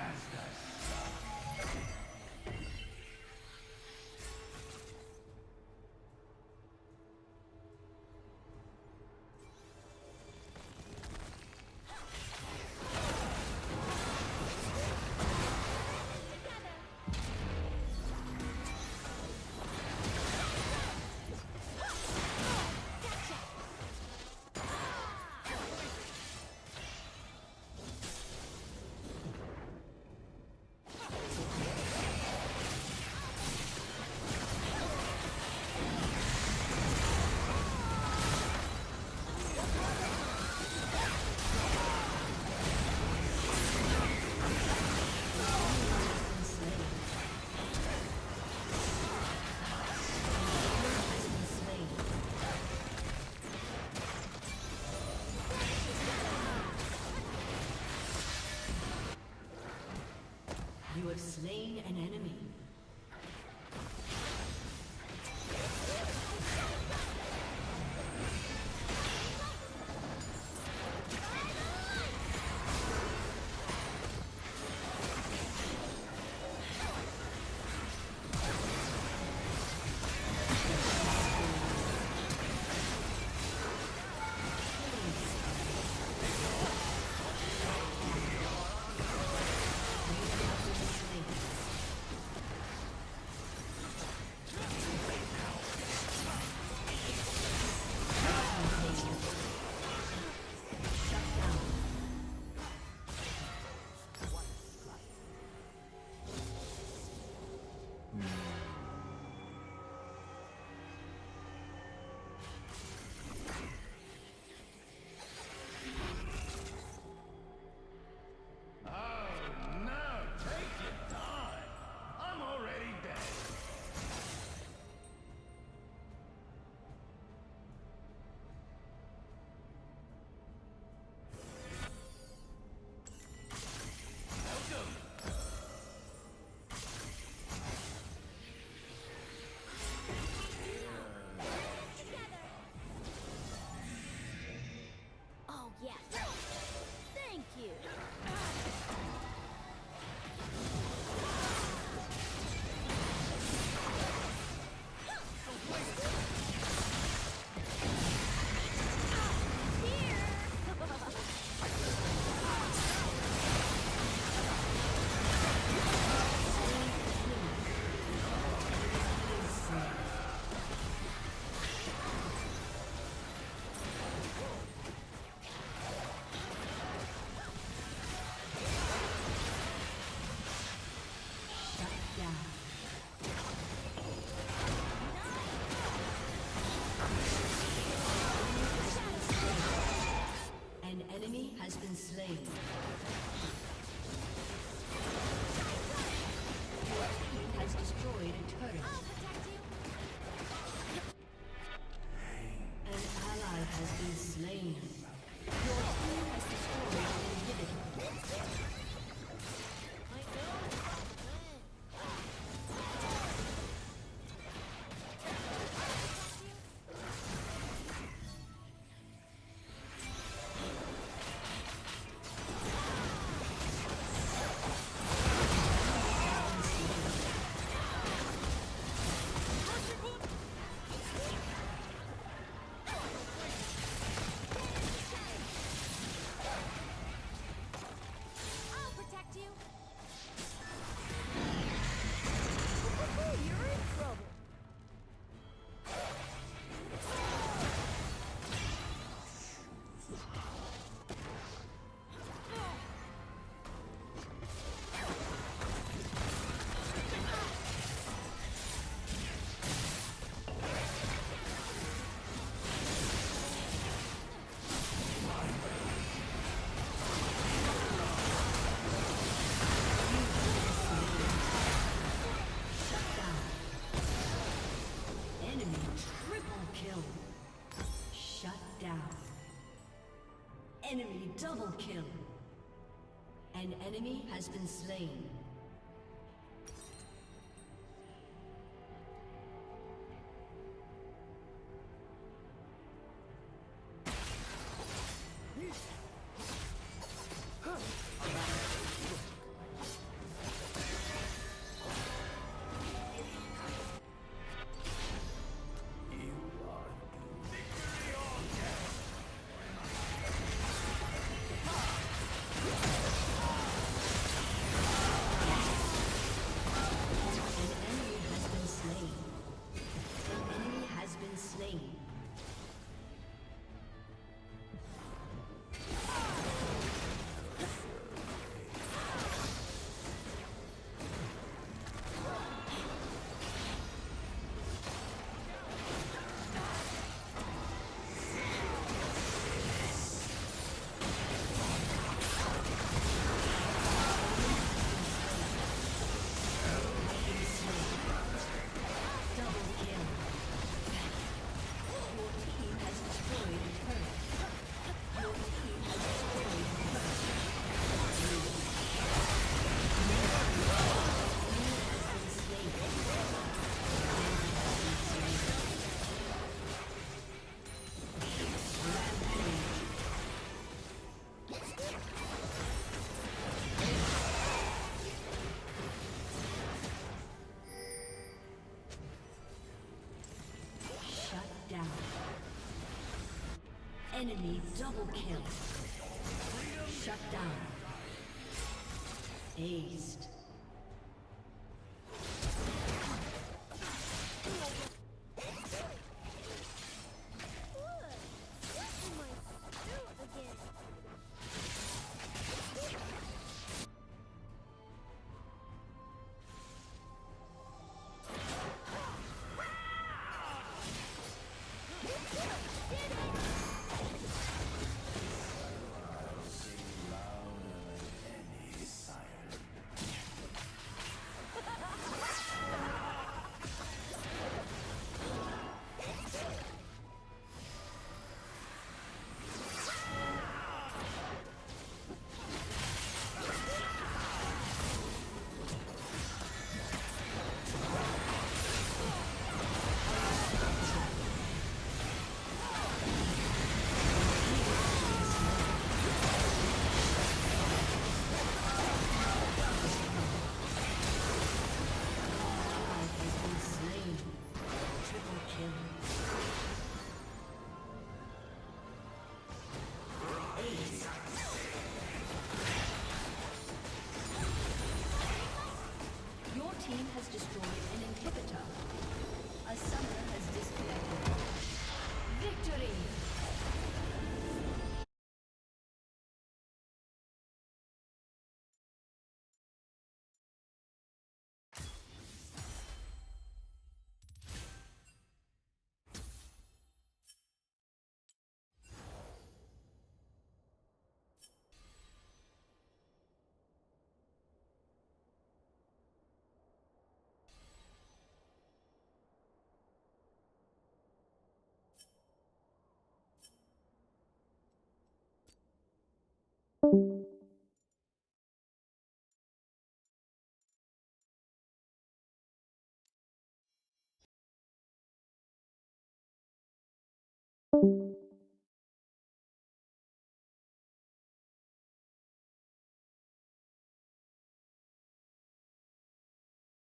You have slain an enemy. Has been slain. Your team has destroyed a turret. An ally has been slain. Your team has destroyed an inhibitor. Enemy double kill. An enemy has been slain. Enemy double kill. Shut down. Aced.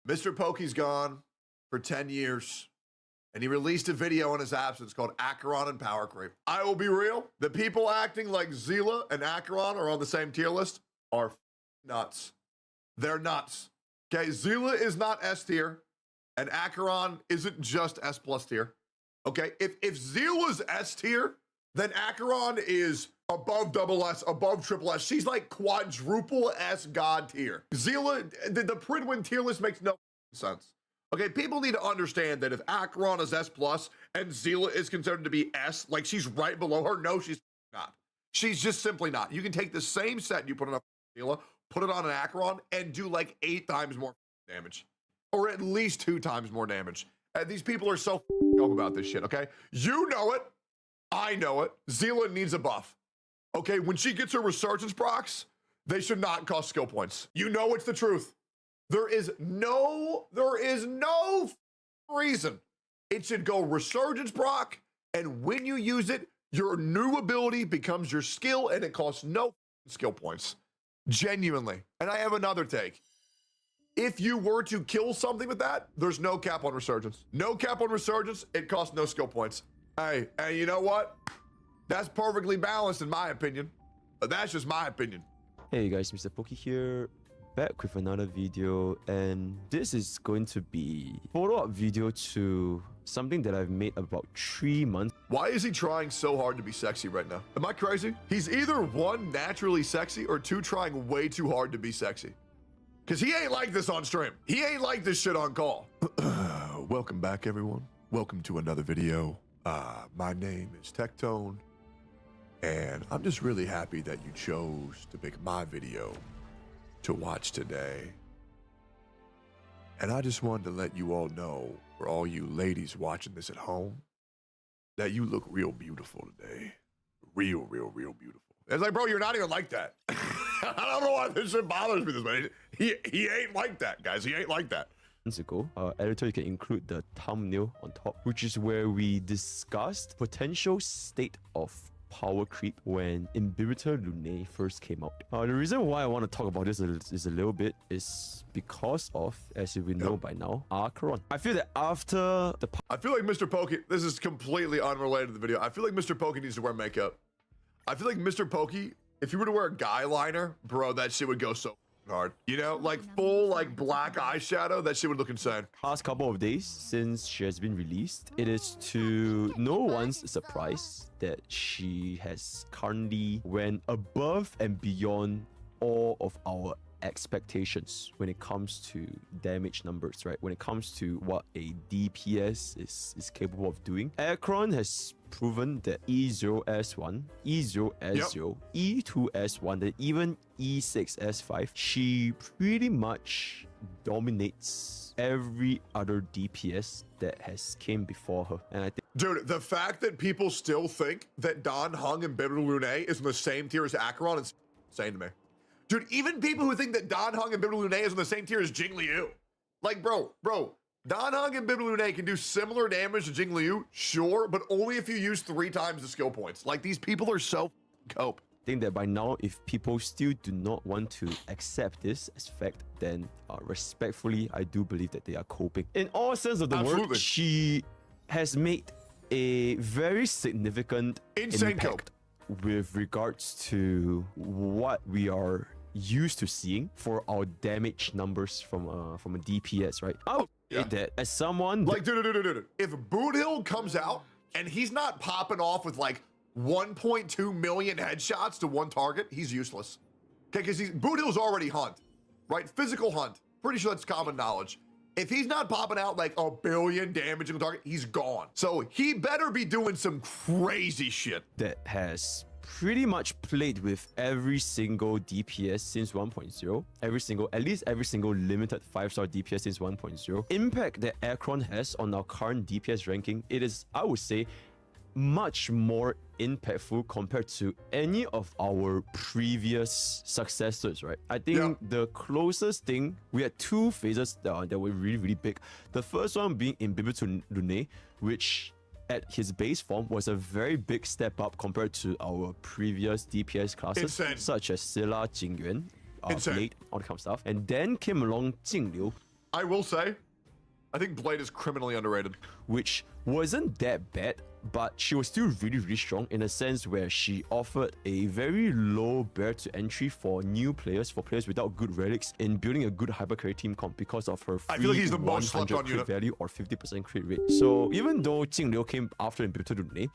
Mr. Pokey's gone for 10 years, and he released a video in his absence called Acheron and Power Creep. I will be real, the people acting like Zila and Acheron are on the same tier list are nuts. They're nuts. Okay, Zila is not S tier, and Acheron isn't just S plus tier. Okay, if Zila's S tier, then Acheron is above double S, above triple S. She's like quadruple S god tier. Zila, the Pridwin tier list makes no sense. Okay, people need to understand that if Acheron is S plus and Zila is considered to be S, like she's right below her, no, she's not. She's just simply not. You can take the same set you put on a Zila, put it on an Acheron, and do like 8 times more damage. Or at least 2 times more damage. And these people are so dumb about this shit, okay? You know it. I know it. Zila needs a buff. Okay, when she gets her resurgence procs, they should not cost skill points. You know it's the truth. There is no reason it should go resurgence proc, and when you use it, your new ability becomes your skill and it costs no skill points. Genuinely. And I have another take. If you were to kill something with that, there's no cap on resurgence. No cap on resurgence, it costs no skill points. Hey, and you know what? That's perfectly balanced in my opinion. But that's just my opinion. Hey guys, Mr. Pokey here, back with another video, and this is going to be a follow-up video to something that I've made about 3 months. Why is he trying so hard to be sexy right now? Am I crazy? He's either 1, naturally sexy, or 2, trying way too hard to be sexy. Because he ain't like this on stream. He ain't like this shit on call. Welcome back, everyone. Welcome to another video. My name is Tectone, and I'm just really happy that you chose to pick my video to watch today. And I just wanted to let you all know, for all you ladies watching this at home, that you look real beautiful today. Real beautiful. It's like, bro, you're not even like that. I don't know why this shit bothers me this way. He ain't like that, guys. He ain't like that. Ago, editor, you can include the thumbnail on top, which is where we discussed potential state of power creep when Imbibitor Lunae first came out. The reason why I want to talk about this is a little bit is because of, as you will know by now, Acheron. I feel that after the... I feel like Mr. Pokey, this is completely unrelated to the video. I feel like Mr. Pokey needs to wear makeup. I feel like Mr. Pokey, if you were to wear a guy liner, bro, that shit would go so hard. You know, like full like black eyeshadow, that shit would look insane. Past couple of days since she has been released, it is to no one's surprise that she has currently went above and beyond all of our expectations when it comes to damage numbers, right? When it comes to what a DPS is capable of doing. Acheron has proven that E0S1, E0S0, E2S1, that even E6S5, she pretty much dominates every other DPS that has came before her. And I think, dude, the fact that people still think that Don Hung and Bitter Lunae is in the same tier as Acheron is insane to me. Dude, even people who think that Don Hung and Bitter Lunae is in the same tier as Jing Liu. Like, bro, Don Hung and Bitter Lunae can do similar damage to Jing Liu, sure, but only if you use 3 times the skill points. Like, these people are so cope. I think that by now, if people still do not want to accept this as fact, then respectfully, I do believe that they are coping. In all sense of the word, she has made a very significant impact with regards to what we are used to seeing for our damage numbers from a DPS, right? I would say that as someone like, dude, if Boot Hill comes out and he's not popping off with like 1.2 million headshots to one target, he's useless. Okay, because Boot Hill's already Hunt, right? Physical Hunt. Pretty sure that's common knowledge. If he's not popping out like 1 billion damage in the target, he's gone. So he better be doing some crazy shit. That has pretty much played with every single DPS since 1.0, at least every single limited 5-star DPS since 1.0. Impact that Acheron has on our current DPS ranking, it is, I would say, much more impactful compared to any of our previous successors, right? I think the closest thing, we had 2 phases that were really big. The first one being Imbibitor Lunae, which at his base form was a very big step up compared to our previous DPS classes, such as Scylla, Jingyuan, Blade, all that kind of stuff. And then came along Jing Liu. I will say, I think Blade is criminally underrated. Which wasn't that bad, but she was still really strong in a sense where she offered a very low barrier to entry for new players, for players without good relics, in building a good hypercarry team comp because of her free I feel like he's the most slept on crit unit value or 50% crit rate. So even though Jing Liu came after Imbibitor Lunae,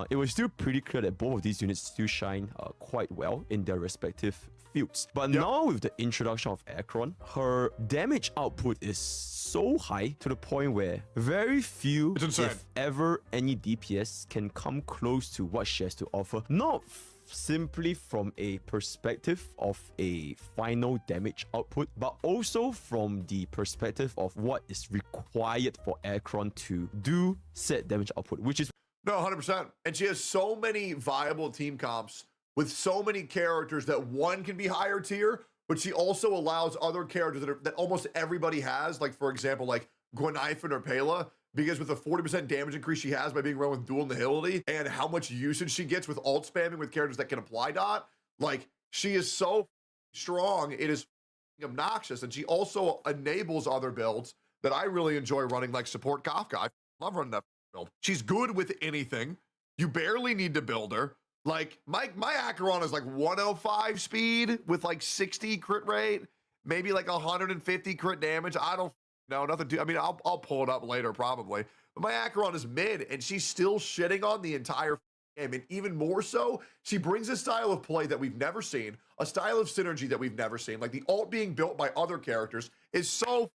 it was still pretty clear that both of these units still shine quite well in their respective fields. But now with the introduction of Acheron, her damage output is so high to the point where very few, if ever any DPS, can come close to what she has to offer. Not simply from a perspective of a final damage output, but also from the perspective of what is required for Acheron to do said damage output, which is... No, 100%. And she has so many viable team comps with so many characters that one can be higher tier, but she also allows other characters that almost everybody has, like for example, like Gwenaifen or Pela, because with the 40% damage increase she has by being run with dual nihility and how much usage she gets with ult spamming with characters that can apply dot, like she is so strong, it is obnoxious. And she also enables other builds that I really enjoy running, like support Kafka. I love running that build. She's good with anything. You barely need to build her. Like my Acheron is like 105 speed with like 60 crit rate, maybe like 150 crit damage. I don't know, nothing to, I mean, I'll pull it up later probably. But my Acheron is mid and she's still shitting on the entire game. And even more so, she brings a style of play that we've never seen, a style of synergy that we've never seen. Like the ult being built by other characters is so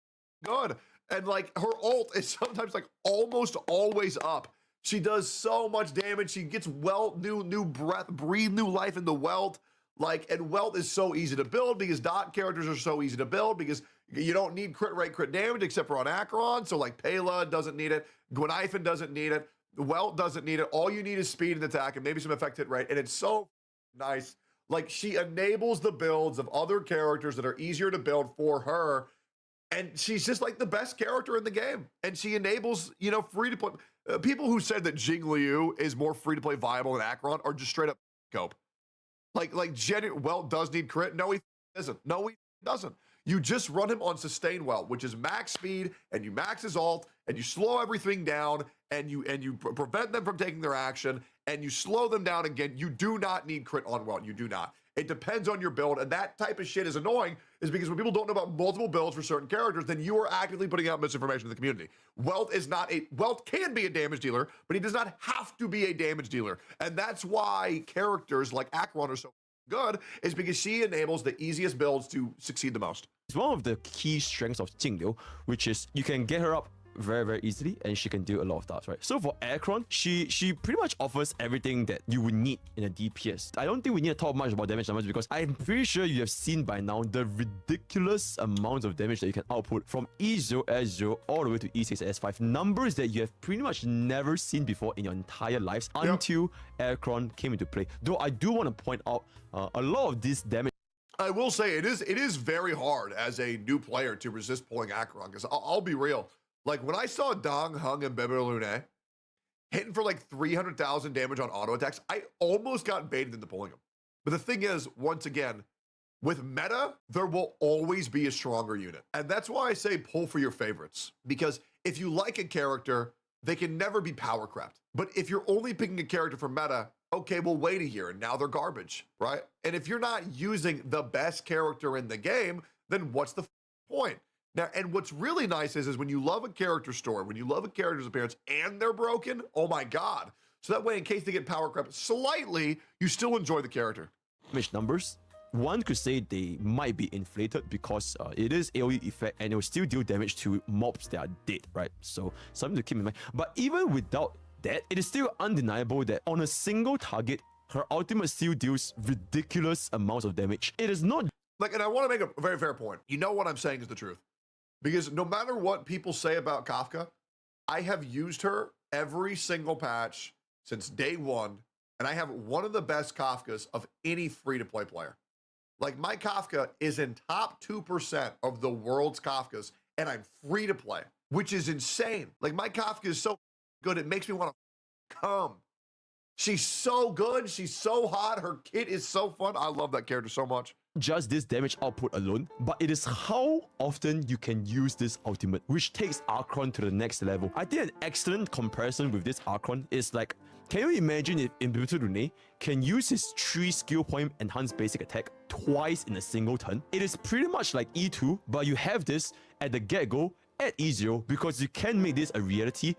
good. And like her ult is sometimes like almost always up. She does so much damage. She gets Welt, new breath, breathe new life into Welt. Like, and Welt is so easy to build because dot characters are so easy to build because you don't need crit rate, crit damage except for on Acheron. So like Pela doesn't need it. Gwenaifen doesn't need it. Welt doesn't need it. All you need is speed and attack and maybe some effect hit rate. And it's so nice. Like she enables the builds of other characters that are easier to build for her. And she's just like the best character in the game. And she enables, you know, free to play. People who said that Jing Liu is more free to play viable than Acheron are just straight up cope. Like Welt does need crit. No, he doesn't. No, he doesn't. You just run him on sustain Welt, which is max speed, and you max his ult, and you slow everything down, and you prevent them from taking their action, and you slow them down again. You do not need crit on Welt. You do not. It depends on your build, and that type of shit is annoying, is because when people don't know about multiple builds for certain characters, then you are actively putting out misinformation to the community. Welt can be a damage dealer, but he does not have to be a damage dealer. And that's why characters like Acheron are so good, is because she enables the easiest builds to succeed the most. It's one of the key strengths of Jingliu, which is you can get her up very, very easily, and she can do a lot of tasks, right? So for Acheron, she pretty much offers everything that you would need in a DPS. I don't think we need to talk much about damage numbers because I'm pretty sure you have seen by now the ridiculous amounts of damage that you can output from E0, S0 all the way to E6, S5. Numbers that you have pretty much never seen before in your entire lives until Acheron came into play. Though I do want to point out a lot of this damage. I will say it is very hard as a new player to resist pulling Acheron, because I'll be real. Like when I saw Dong Hung and Bebe Lune hitting for like 300,000 damage on auto attacks, I almost got baited into pulling him. But the thing is, once again, with meta, there will always be a stronger unit. And that's why I say pull for your favorites. Because if you like a character, they can never be power crept. But if you're only picking a character for meta, okay, we'll wait a year and now they're garbage, right? And if you're not using the best character in the game, then what's the point? Now, and what's really nice is when you love a character story, when you love a character's appearance and they're broken, oh my God. So that way, in case they get power crept slightly, you still enjoy the character. Damage numbers, one could say they might be inflated because it is AoE effect and it will still deal damage to mobs that are dead, right? So something to keep in mind. But even without that, it is still undeniable that on a single target, her ultimate still deals ridiculous amounts of damage. It is not like, and I want to make a very fair point. You know what I'm saying is the truth. Because no matter what people say about Kafka, I have used her every single patch since day one, and I have one of the best Kafkas of any free-to-play player. Like, my Kafka is in top 2% of the world's Kafkas, and I'm free to play, which is insane. Like, my Kafka is so good, it makes me want to come. She's so good. She's so hot. Her kit is so fun. I love that character so much. Just this damage output alone, but it is how often you can use this ultimate, which takes Acheron to the next level. I think an excellent comparison with this Acheron is like, can you imagine if Imbibitor Rune can use his 3 skill point enhanced basic attack twice in a single turn? It is pretty much like E2, but you have this at the get-go at E0 because you can make this a reality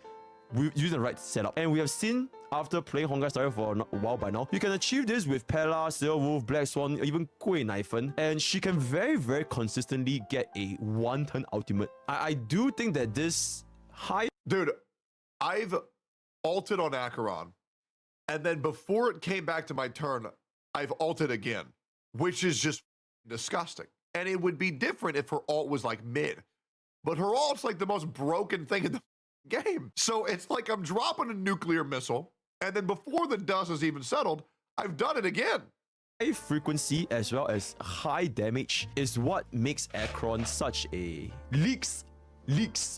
using the right setup. And we have seen after playing Honkai Star Rail for a while by now, you can achieve this with Pela, Wolf, Black Swan, even Gwenaifen, and she can very, very consistently get a one-turn ultimate. I do think that this high... Dude, I've ulted on Acheron, and then before it came back to my turn, I've ulted again, which is just disgusting. And it would be different if her ult was like mid, but her ult's like the most broken thing in the game. So it's like I'm dropping a nuclear missile, and then before the dust is even settled, I've done it again. high frequency as well as high damage is what makes Acheron such a leaks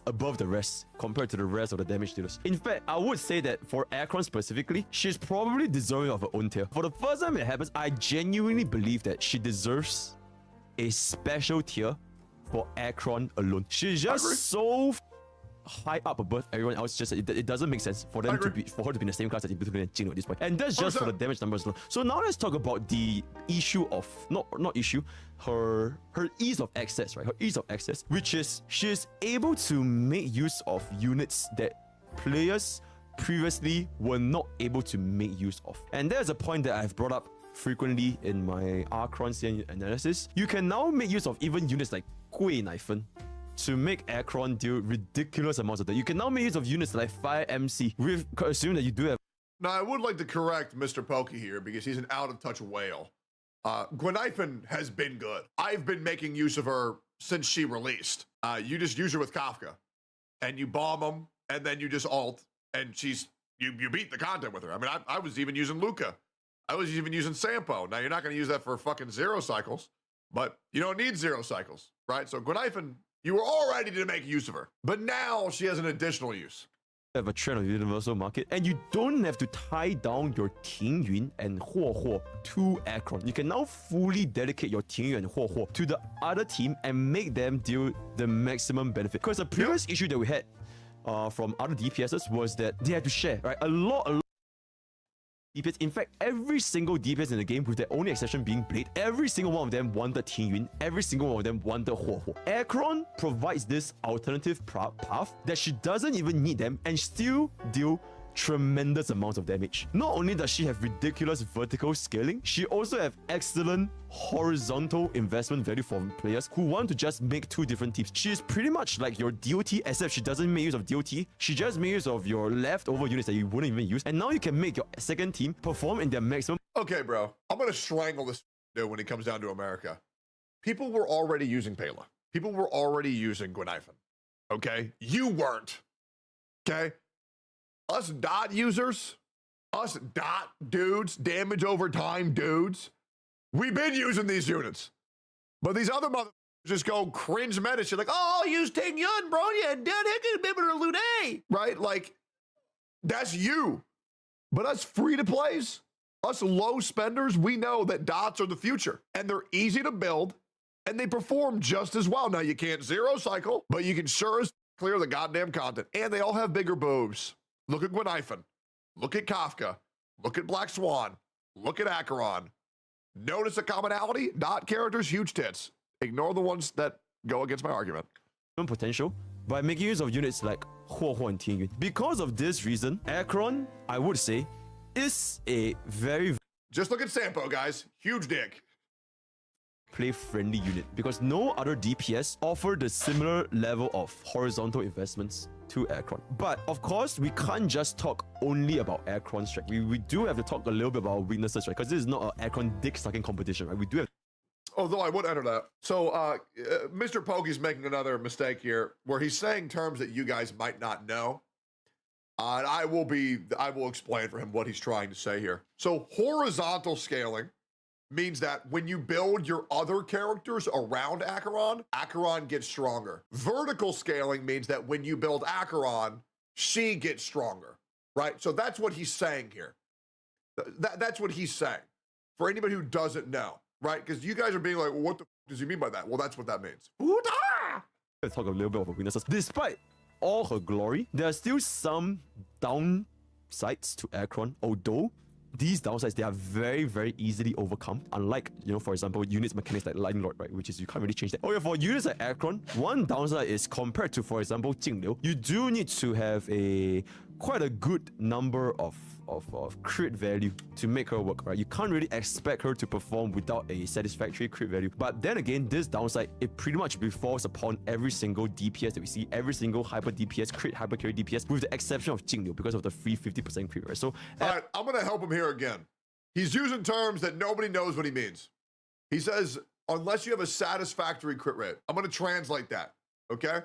above the rest compared to the rest of the damage dealers. In fact, I would say that for Acheron specifically, she's probably deserving of her own tier. For the first time it happens, I genuinely believe that she deserves a special tier for Acheron alone. She's just so high up above everyone else. Just it doesn't make sense for them to be her to be in the same class as Ibutunin and Jingle at this point. And that's just for the damage numbers alone. So now let's talk about the issue of not issue, her ease of access, right? Her ease of access, which is she's able to make use of units that players previously were not able to make use of. And there's a point that I've brought up frequently in my Acheron analysis. You can now make use of even units like Gui Naifen to make Acheron deal ridiculous amounts of that. You can now make use of units like Fire MC, with assuming that you do have. Now, I would like to correct Mr. Pokey here because he's an out-of-touch whale. Gwenaifen has been good. I've been making use of her since she released. You just use her with Kafka, and you bomb them, and then you just ult, and you beat the content with her. I mean, I was even using Luca. I was even using Sampo. Now, you're not going to use that for fucking 0 cycles, but you don't need 0 cycles, right? So Gwenaifen, you were all ready to make use of her, but now she has an additional use. Have a trend of universal market, and you don't have to tie down your Tingyun and Huo to Acheron. You can now fully dedicate your Tingyun and Huo to the other team and make them deal the maximum benefit. Because the previous issue that we had from other DPSs was that they had to share, right? A lot DPS. In fact, every single DPS in the game, with the only exception being Blade, every single one of them wanted Tingyun, every single one of them wanted Huo. Acheron provides this alternative path that she doesn't even need them and still deal tremendous amounts of damage. Not only does she have ridiculous vertical scaling, she also have excellent horizontal investment value for players who want to just make 2 different teams. She is pretty much like your DOT, except she doesn't make use of DOT. She just makes use of your leftover units that you wouldn't even use, and now you can make your second team perform in their maximum. Okay, bro. I'm gonna strangle this dude when he comes down to America. People were already using Pela. People were already using Gwenaifen. Okay? You weren't. Okay? Us dot users, us dot dudes, damage over time dudes, we've been using these units. But these other motherfuckers just go cringe meta shit like, oh, use Ting Yun, bro. Yeah, dead Lune. Right? Like, that's you. But us free to plays, us low spenders, we know that dots are the future. And they're easy to build, and they perform just as well. Now, you can't 0 cycle, but you can sure as clear the goddamn content. And they all have bigger boobs. Look at Gwenaifen. Look at Kafka. Look at Black Swan. Look at Acheron. Notice a commonality? Dot characters, huge tits. Ignore the ones that go against my argument. Potential by making use of units like Huo and Tingyun. Because of this reason, Acheron, I would say, is a very Just look at Sampo, guys. Huge dick. play-friendly unit because no other DPS offer the similar level of horizontal investments to Acheron. But of course, we can't just talk only about Acheron's strength. We do have to talk a little bit about weaknesses, right? Because this is not an Acheron dick-sucking competition, right? We do have. Although I would enter that. So Mr. Pokey's making another mistake here where he's saying terms that you guys might not know. And I will explain for him what he's trying to say here. So horizontal scaling means that when you build your other characters around Acheron, Acheron gets stronger. Vertical scaling means that when you build Acheron, she gets stronger, right? So that's what he's saying here. That's what he's saying for anybody who doesn't know, right? Because you guys are being like, well, what the does he mean by that? Well, that's what that means. Let's talk a little bit about weaknesses. Despite all her glory, there are still some downsides to Acheron, although these downsides, they are very, very easily overcome. Unlike, for example, units mechanics like Lightning Lord, right? Which is, you can't really change that. Oh yeah, for units like Acheron, one downside is compared to, for example, Jingliu, you do need to have quite a good number of crit value to make her work, right? You can't really expect her to perform without a satisfactory crit value. But then again, this downside, it pretty much befalls upon every single DPS that we see, every single hyper DPS, crit hyper carry DPS, with the exception of Jingliu because of the free 50% crit, right? So, all right, I'm gonna help him here again. He's using terms that nobody knows what he means. He says, unless you have a satisfactory crit rate. I'm gonna translate that, okay?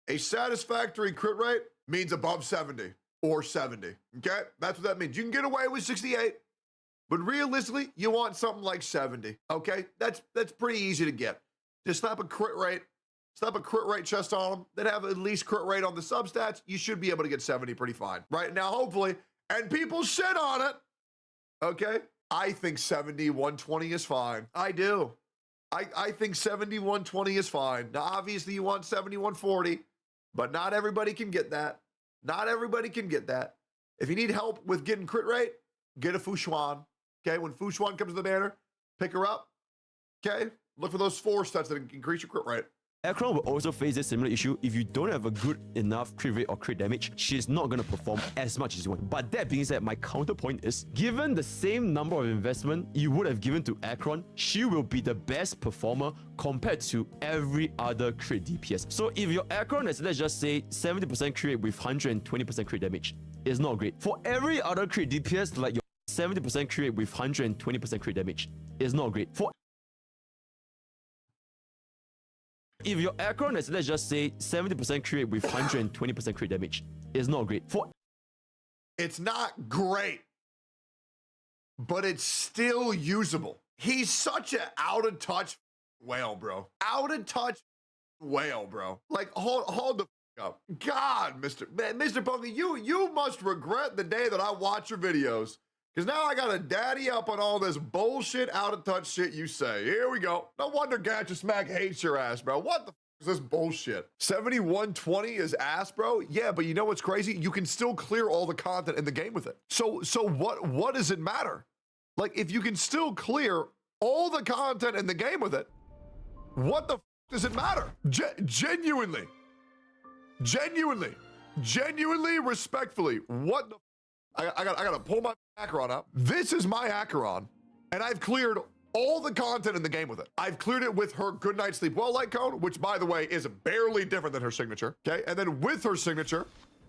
A satisfactory crit rate means above 70. Or 70, okay? That's what that means. You can get away with 68. But realistically, you want something like 70. Okay, that's pretty easy to get. Just slap a crit rate chest on them, then have at least crit rate on the substats. You should be able to get 70 pretty fine. Right now, hopefully, and people shit on it. Okay, I think 70, 120 is fine. I do. I think 70, 120 is fine. Now, obviously, you want 70, 140, but not everybody can get that. Not everybody can get that. If you need help with getting crit rate, get a Fushuan. Okay, when Fushuan comes to the banner, pick her up. Okay, look for those 4 stats that increase your crit rate. Ekron will also face this similar issue. If you don't have a good enough crit rate or crit damage, she's not going to perform as much as you want. But that being said, my counterpoint is, given the same number of investment you would have given to Ekron, she will be the best performer compared to every other crit DPS. So if your Ekron is, let's just say, 70% crit rate with 120% crit damage, it's not great. For every other crit DPS, like your 70% crit rate with 120% crit damage, it's not great. If your Ekron is, let's just say, 70% crit rate with 120% crit damage, it's not great. It's not great, but it's still usable. He's such an out-of-touch whale, bro. Out-of-touch whale, bro. Like, hold the up. God, Mr. Pokey, you must regret the day that I watch your videos. Because now I got to daddy up on all this bullshit, out-of-touch shit you say. Here we go. No wonder Gacha Smack hates your ass, bro. What the is this bullshit? 7120 is ass, bro? Yeah, but you know what's crazy? You can still clear all the content in the game with it. So what does it matter? Like, if you can still clear all the content in the game with it, what the does it matter? Genuinely, respectfully, what the I gotta pull my Acheron up. This is my Acheron, and I've cleared all the content in the game with it. I've cleared it with her Good Night Sleep Well light cone, which, by the way, is barely different than her signature. Okay, and then with her signature,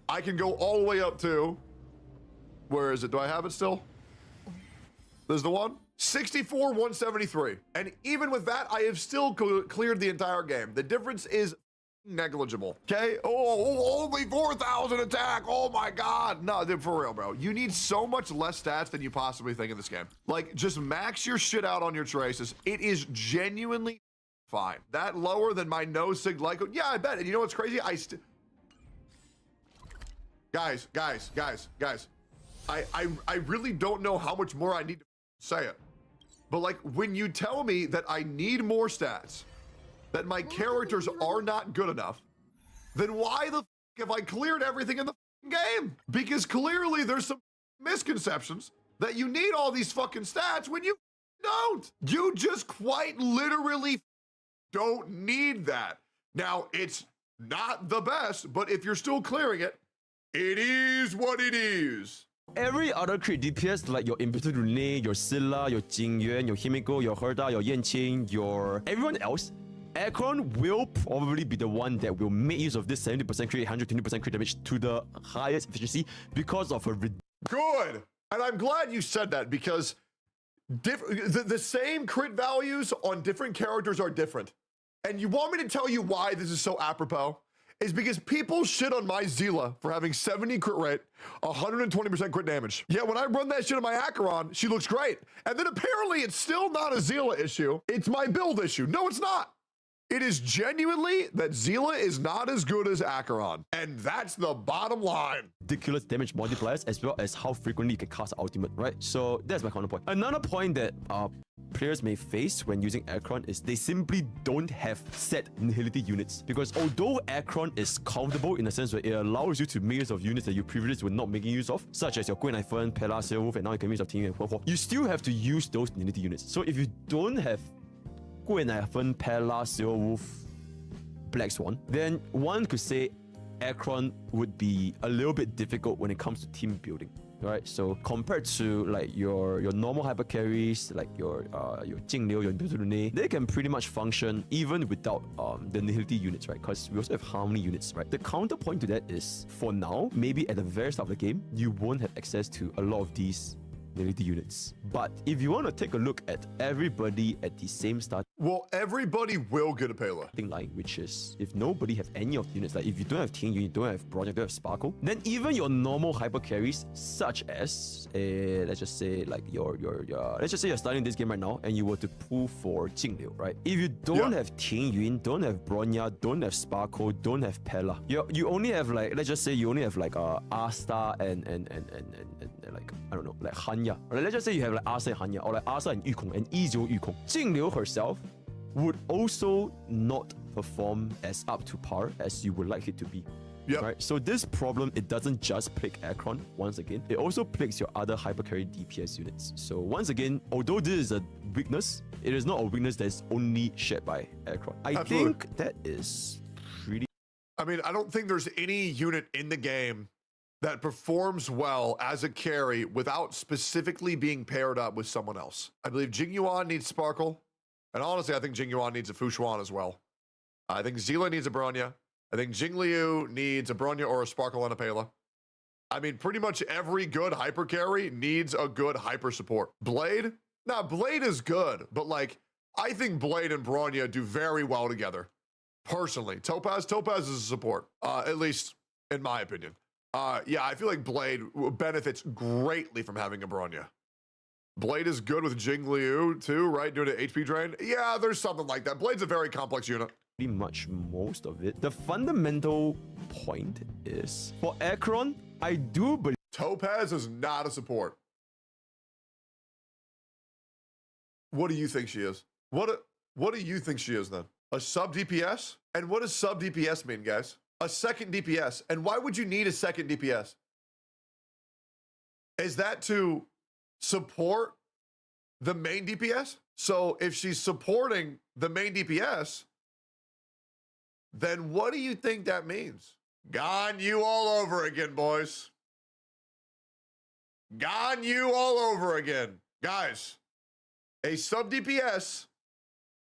I can go all the way up to, where is it? Do I have it still? There's the one. 64, 173. And even with that, I have still cleared the entire game. The difference is negligible. Okay. Oh, only 4,000 attack. Oh my God. No, dude, for real, bro. You need so much less stats than you possibly think in this game. Like, just max your shit out on your traces. It is genuinely fine. That lower than my no sig Lyco. Yeah, I bet. And you know what's crazy? Guys. I really don't know how much more I need to say it. But like, when you tell me that I need more stats, that my characters are not good enough, then why the f have I cleared everything in the game? Because clearly there's some misconceptions that you need all these fucking stats when you don't. You just quite literally don't need that. Now, it's not the best, but if you're still clearing it, it is what it is. Every other crit DPS, like your Impetus Rune, your Scylla, your Jingyuan, your Himiko, your Herda, your Yanqing, your everyone else, Ekron will probably be the one that will make use of this 70% crit, 120% crit damage to the highest efficiency because of her. Good. And I'm glad you said that, because the same crit values on different characters are different. And you want me to tell you why this is so apropos? Is because people shit on my Zila for having 70 crit rate, 120% crit damage. Yeah, when I run that shit on my Acheron, she looks great. And then apparently it's still not a Zila issue. It's my build issue. No, it's not. It is genuinely that Zila is not as good as Acheron. And that's the bottom line. Ridiculous damage multipliers, as well as how frequently you can cast ultimate, right? So that's my counterpoint. Another point that players may face when using Acheron is they simply don't have set nihility units. Because although Acheron is countable in the sense where it allows you to make use of units that you previously were not making use of, such as your Gwen Iphone, Pela, Sailwolf, and now you can use of Ting and Huo, you still have to use those nihility units. So if you don't have Gwen Iphone, Pela, Sailwolf, Black Swan, then one could say Acheron would be a little bit difficult when it comes to team building. Right, so compared to like your normal hyper carries, like your Jingliu, your Impetus Rune, they can pretty much function even without the nihility units, right? Because we also have harmony units, right? The counterpoint to that is, for now, maybe at the very start of the game, you won't have access to a lot of these ability units. But if you want to take a look at everybody at the same starting Well, everybody will get a Pela. line, which is if nobody have any of the units, like if you don't have Ting Yun, you don't have Bronze, you don't have Sparkle, then even your normal hyper carries, such as let's just say like your let's just say you're starting this game right now and you were to pull for Jingliu, right? If you don't have Ting Yun, don't have Bronya, don't have Sparkle, don't have Pela, you only have like, let's just say you only have like Asta and like I don't know, like Hanya. Or let's just say you have like Asta and Hanya, or like Asta and Yukong and Izio Yukong. Jingliu herself would also not perform as up to par as you would like it to be. Yep. Right? So this problem, it doesn't just plague Aircron once again, it also plagues your other hypercarry DPS units. So once again, although this is a weakness, it is not a weakness that is only shared by Aircron. I think that is pretty... I mean, I don't think there's any unit in the game that performs well as a carry without specifically being paired up with someone else. I believe Jing Yuan needs Sparkle. And honestly, I think Jing Yuan needs a Fu Xuan as well. I think Zila needs a Bronya. I think Jing Liu needs a Bronya or a Sparkle and a Pela. I mean, pretty much every good hyper carry needs a good hyper support. Blade? Nah, Blade is good, but like, I think Blade and Bronya do very well together. Personally. Topaz is a support, at least in my opinion. Yeah, I feel like Blade benefits greatly from having a Bronya. Blade is good with Jing Liu too, right? Doing an HP drain. Yeah, there's something like that. Blade's a very complex unit. Pretty much most of it. The fundamental point is, for Aircron, I do believe Topaz is not a support. What do you think she is? What do you think she is then? A sub DPS? And what does sub DPS mean, guys? A second DPS. And why would you need a second DPS? Is that to support the main DPS? So if she's supporting the main DPS, then what do you think that means? Gone you all over again, boys. Gone you all over again. Guys, a sub DPS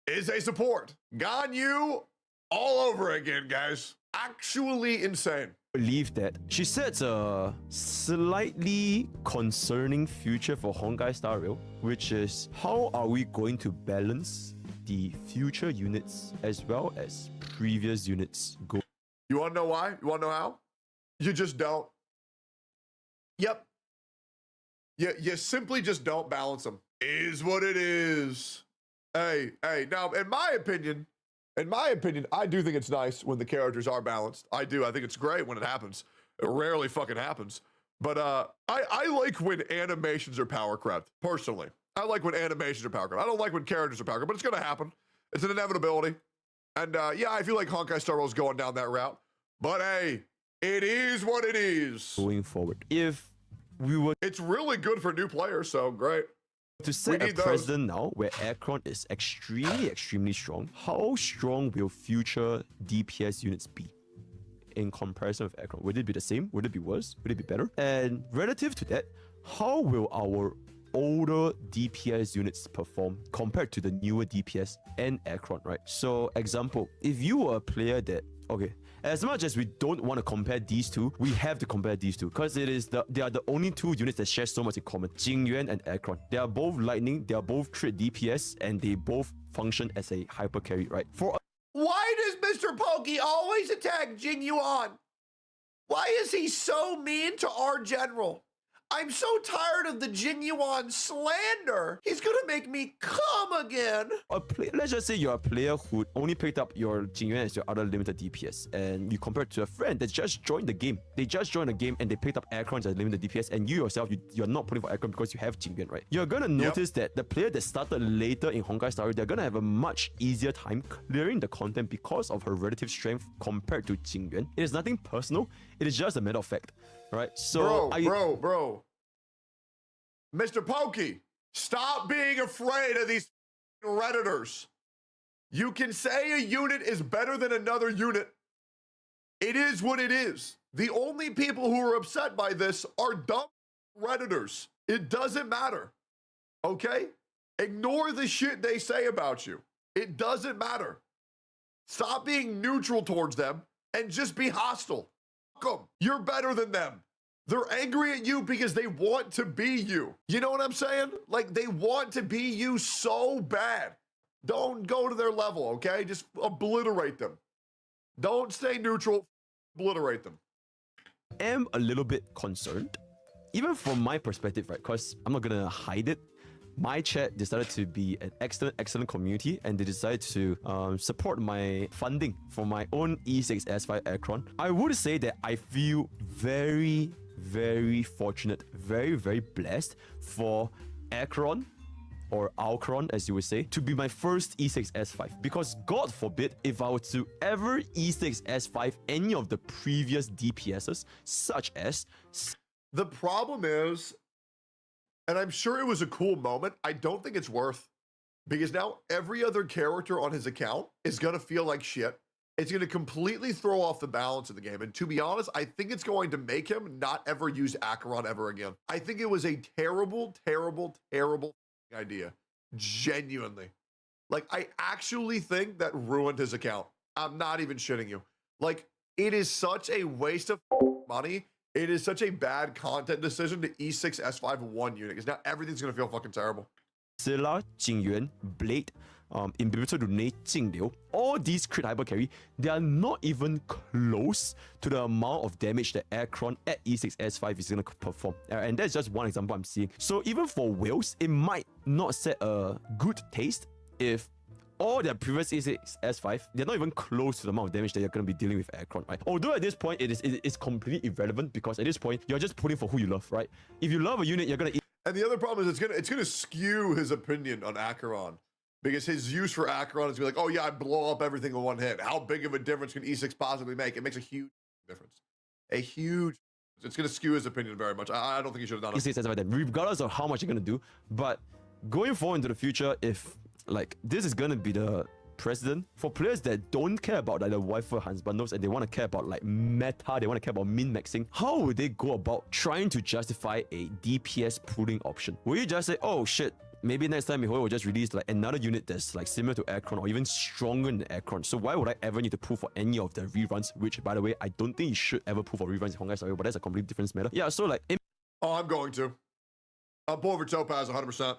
is a support. Gone you all over again, guys. Actually insane. that she sets a slightly concerning future for Honkai Star Rail, which is how are we going to balance the future units as well as previous units go? You want to know why? You want to know how? You just don't. Yep. You simply just don't balance them. Is what it is. Hey. Now, in my opinion, I do think it's nice when the characters are balanced. I do. I think it's great when it happens. It rarely fucking happens. But I like when animations are power crept, personally. I like when animations are power crept. I don't like when characters are power crept, but it's going to happen. It's an inevitability. And yeah, I feel like Honkai Star Rail is going down that route. But hey, it is what it is. Going forward, if we were... It's really good for new players, so great. To set a precedent now where Aircron is extremely strong, how strong will future DPS units be in comparison with Aircron? Would it be the same? Would it be worse? Would it be better? And relative to that, how will our older DPS units perform compared to the newer DPS and Aircron, right? So example, if you were a player that, okay, as much as we don't want to compare these two, we have to compare these two because they are the only two units that share so much in common. Jingyuan and Aircron. They are both lightning, they are both crit DPS, and they both function as a hyper carry, right? Why does Mr. Pokey always attack Jing Yuan? Why is he so mean to our general? I'm so tired of the Jing Yuan slander. He's gonna make me come again. Let's just say you're a player who only picked up your Jingyuan as your other limited DPS, and you compare it to a friend that just joined the game. They just joined the game and they picked up Aircron as limited DPS, and you yourself, you're not putting for Aircron because you have Jingyuan, right? You're gonna notice that the player that started later in Honkai Star Rail, they're gonna have a much easier time clearing the content because of her relative strength compared to Jingyuan. It is nothing personal. It is just a matter of fact. Right, so bro. Mr. Pokey, stop being afraid of these Redditors. You can say a unit is better than another unit. It is what it is. The only people who are upset by this are dumb Redditors. It doesn't matter, okay? Ignore the shit they say about you. It doesn't matter. Stop being neutral towards them and just be hostile. Fuck 'em. You're better than them. They're angry at you because they want to be you. You know what I'm saying? Like, they want to be you so bad. Don't go to their level, okay? Just obliterate them. Don't stay neutral. Obliterate them. Am a little bit concerned, even from my perspective, right? Because I'm not gonna hide it. My chat decided to be an excellent community, and they decided to support my funding for my own E6S5 Aircron. I would say that I feel very, very fortunate, very, very blessed for Aircron, or Alcron as you would say, to be my first E6S5. Because God forbid, if I were to ever E6S5 any of the previous DPSs, such as... The problem is, and I'm sure it was a cool moment, I don't think it's worth, because now every other character on his account is going to feel like shit. It's going to completely throw off the balance of the game. And to be honest, I think it's going to make him not ever use Acheron ever again. I think it was a terrible, terrible, terrible idea. Genuinely. Like, I actually think that ruined his account. I'm not even shitting you. Like, it is such a waste of money. It is such a bad content decision to E6 S5 1 unit, because now everything's going to feel fucking terrible. Scylla, Jingyuan, Blade, Imbibitor Rune, Jingliu, all these crit hyper carry, they are not even close to the amount of damage that Aircron at E6 S5 is going to perform. And that's just one example I'm seeing. So even for whales, it might not set a good taste if all their previous E6 S5, they're not even close to the amount of damage that you're going to be dealing with Aircron, right? Although at this point, it is completely irrelevant, because at this point, you're just putting for who you love, right? If you love a unit, you're going to... And the other problem is it's gonna skew his opinion on Acheron, because his use for Acheron is gonna be like, oh yeah, I blow up everything in one hit. How big of a difference can E6 possibly make? It makes a huge difference. A huge... It's gonna skew his opinion very much. I don't think he should have done it. E6 S5 then, regardless of how much you're going to do. But going forward into the future, if like this is going to be the precedent for players that don't care about like the waifu Hans bundles, and they want to care about like meta, they want to care about min-maxing, how would they go about trying to justify a DPS pooling option? Will you just say, oh shit, maybe next time Mihoyo will just release like another unit that's like similar to Aircron or even stronger than Aircron, so why would I ever need to pull for any of the reruns, which by the way, I don't think you should ever pull for reruns in Honkai Star Rail, but that's a completely different matter. Yeah, so like... Oh, I'm going to. I'll pull over Topaz 100%.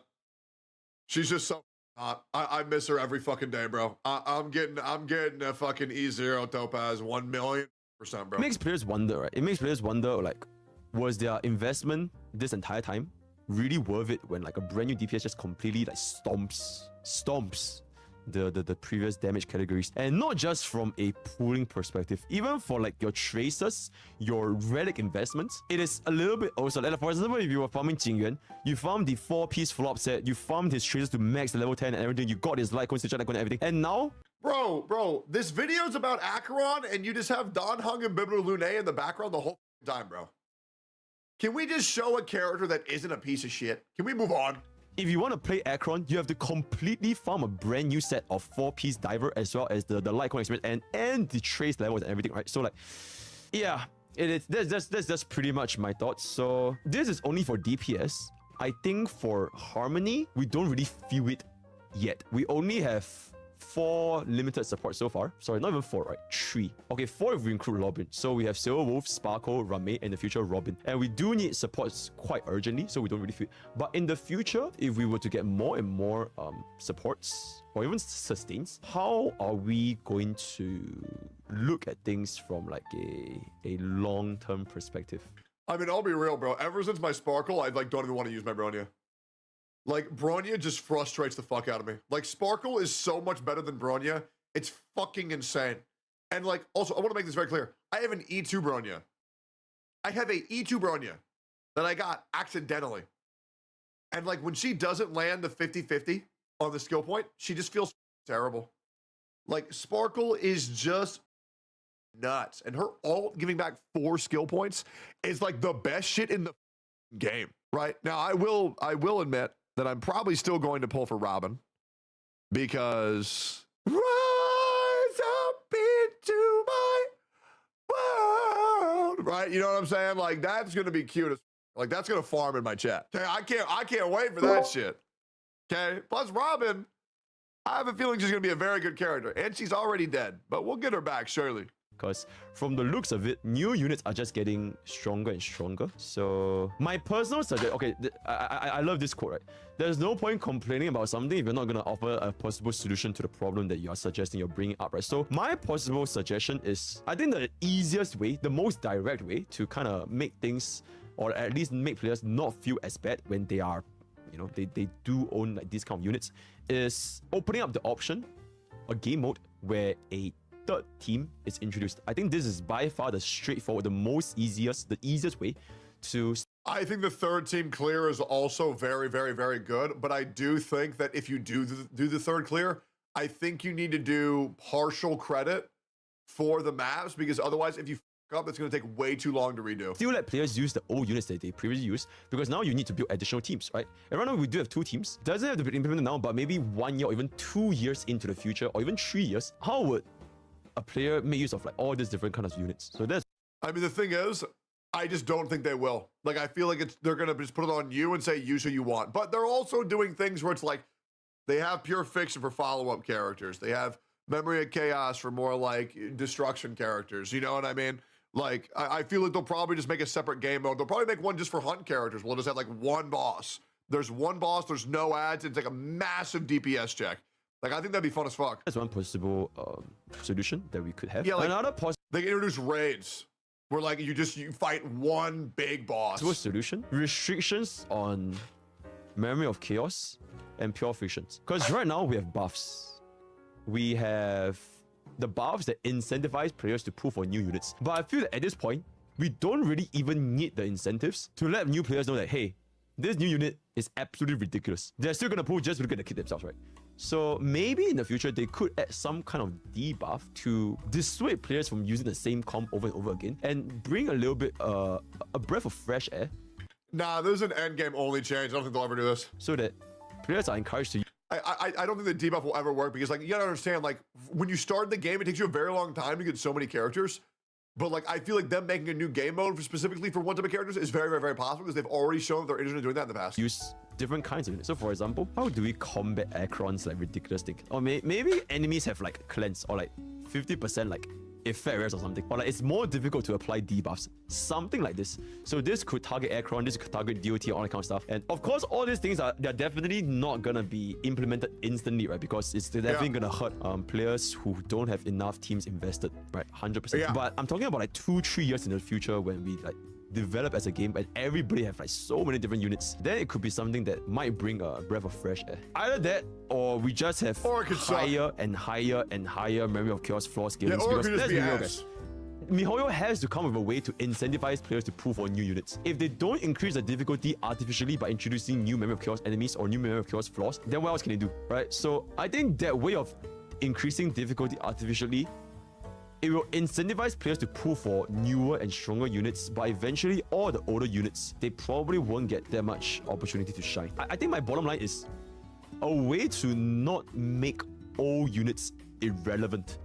She's just so hot. I miss her every fucking day, bro. I'm getting a fucking E0 Topaz 1,000,000%, bro. It makes players wonder, right? It makes players wonder, like, was their investment this entire time really worth it when like a brand new DPS just completely like stomps the previous damage categories? And not just from a pooling perspective, even for like your traces, your relic investments, it is a little bit also like, for example, if you were farming Jingyuan, you farmed the 4-piece flop set, you farmed his traces to max the level 10 and everything, you got his Litecoin, Stitch Litecoin and everything, and now... Bro, this video's about Acheron and you just have Don Hung and Bibber Lune in the background the whole time, bro. Can we just show a character that isn't a piece of shit? Can we move on? If you want to play Acheron, you have to completely farm a brand new set of 4-piece diver, as well as the Litecoin experience and the trace levels and everything, right? So like, yeah, it is. That's pretty much my thoughts. So this is only for DPS. I think for Harmony, we don't really feel it yet. We only have 4 limited support so far. Sorry, not even 4, right? 3. Okay, 4 if we include Robin. So we have Silver Wolf, Sparkle, Rame, and the future Robin. And we do need supports quite urgently, so we don't really feel it. But in the future, if we were to get more and more supports, or even sustains, how are we going to look at things from like a long-term perspective? I mean, I'll be real, bro. Ever since my Sparkle, I like don't even want to use my Bronya. Like, Bronya just frustrates the fuck out of me. Like, Sparkle is so much better than Bronya. It's fucking insane. And, like, also, I want to make this very clear. I have an E2 Bronya. I have a E2 Bronya that I got accidentally. And, like, when she doesn't land the 50-50 on the skill point, she just feels terrible. Like, Sparkle is just nuts. And her ult giving back 4 skill points is, like, the best shit in the game. Right? Now, I will admit that I'm probably still going to pull for Robin, because rise up into my world, right? You know what I'm saying? Like, that's going to be cute. Like, that's going to farm in my chat. Okay, I can't wait for that shit. Okay? Plus, Robin, I have a feeling she's going to be a very good character, and she's already dead, but we'll get her back, surely. because from the looks of it, new units are just getting stronger and stronger. So my personal suggestion, okay, I love this quote, right? There's no point complaining about something if you're not going to offer a possible solution to the problem that you are suggesting you're bringing up, right? So my possible suggestion is, I think the easiest way, the most direct way to kind of make things, or at least make players not feel as bad when they are, you know, they do own like these kind of units, is opening up the option, a game mode where a third team is introduced. I think this is by far the straightforward, the easiest way to... I think the third team clear is also very, very, very good, but I do think that if you do the third clear, I think you need to do partial credit for the maps, because otherwise, if you up, it's going to take way too long to redo. Still let players use the old units that they previously used, because now you need to build additional teams, right? And right now we do have 2 teams. Doesn't have to be implemented now, but maybe 1 year or even 2 years into the future, or even 3 years, how would a player make use of like all these different kinds of units? So that's... I mean, the thing is, I just don't think they will. Like, I feel like they're going to just put it on you and say, use who you want. But they're also doing things where it's like, they have pure fiction for follow-up characters. They have Memory of Chaos for more like destruction characters. You know what I mean? Like, I feel like they'll probably just make a separate game mode. They'll probably make one just for hunt characters. We'll just have like one boss. There's one boss, there's no ads, it's like a massive DPS check. Like, I think that'd be fun as fuck. That's one possible solution that we could have. Yeah, like, another possible... They can introduce raids where like you fight one big boss. Solution: restrictions on Memory of Chaos and pure fictions. Because right now we have buffs. We have the buffs that incentivize players to pull for new units. But I feel that at this point, we don't really even need the incentives to let new players know that, hey, this new unit is absolutely ridiculous. They're still gonna pull just to look at the kit themselves, right? So maybe in the future, they could add some kind of debuff to dissuade players from using the same comp over and over again and bring a little bit, a breath of fresh air. Nah, there's an endgame only change. I don't think they'll ever do this. So that players are encouraged to... I don't think the debuff will ever work, because like, you gotta understand, like, when you start the game, it takes you a very long time to get so many characters. But like, I feel like them making a new game mode specifically for one type of characters is very, very, very possible, because they've already shown that they're interested in doing that in the past. Use different kinds of units. So for example, how do we combat Acheron's like ridiculous thing? Or maybe enemies have like cleanse or like 50% like effect rares or something. Or like it's more difficult to apply debuffs. Something like this. So this could target Acheron, this could target DOT, all that kind of stuff. And of course, all these things they're definitely not gonna be implemented instantly, right? Because it's definitely gonna hurt players who don't have enough teams invested, right? 100%. Yeah. But I'm talking about like 2-3 years in the future when we like develop as a game and everybody have like so many different units, then it could be something that might bring a breath of fresh air. Either that, or we just have higher and higher and higher Memory of Chaos floor scaling. Yeah, or it because could just let's be be real, ass. guys. MiHoYo has to come with a way to incentivize players to pull for new units. If they don't increase the difficulty artificially by introducing new Memory of Chaos enemies or new Memory of Chaos floors, then what else can they do, right? So I think that way of increasing difficulty artificially, it will incentivize players to pull for newer and stronger units, but eventually all the older units, they probably won't get that much opportunity to shine. I think my bottom line is a way to not make old units irrelevant.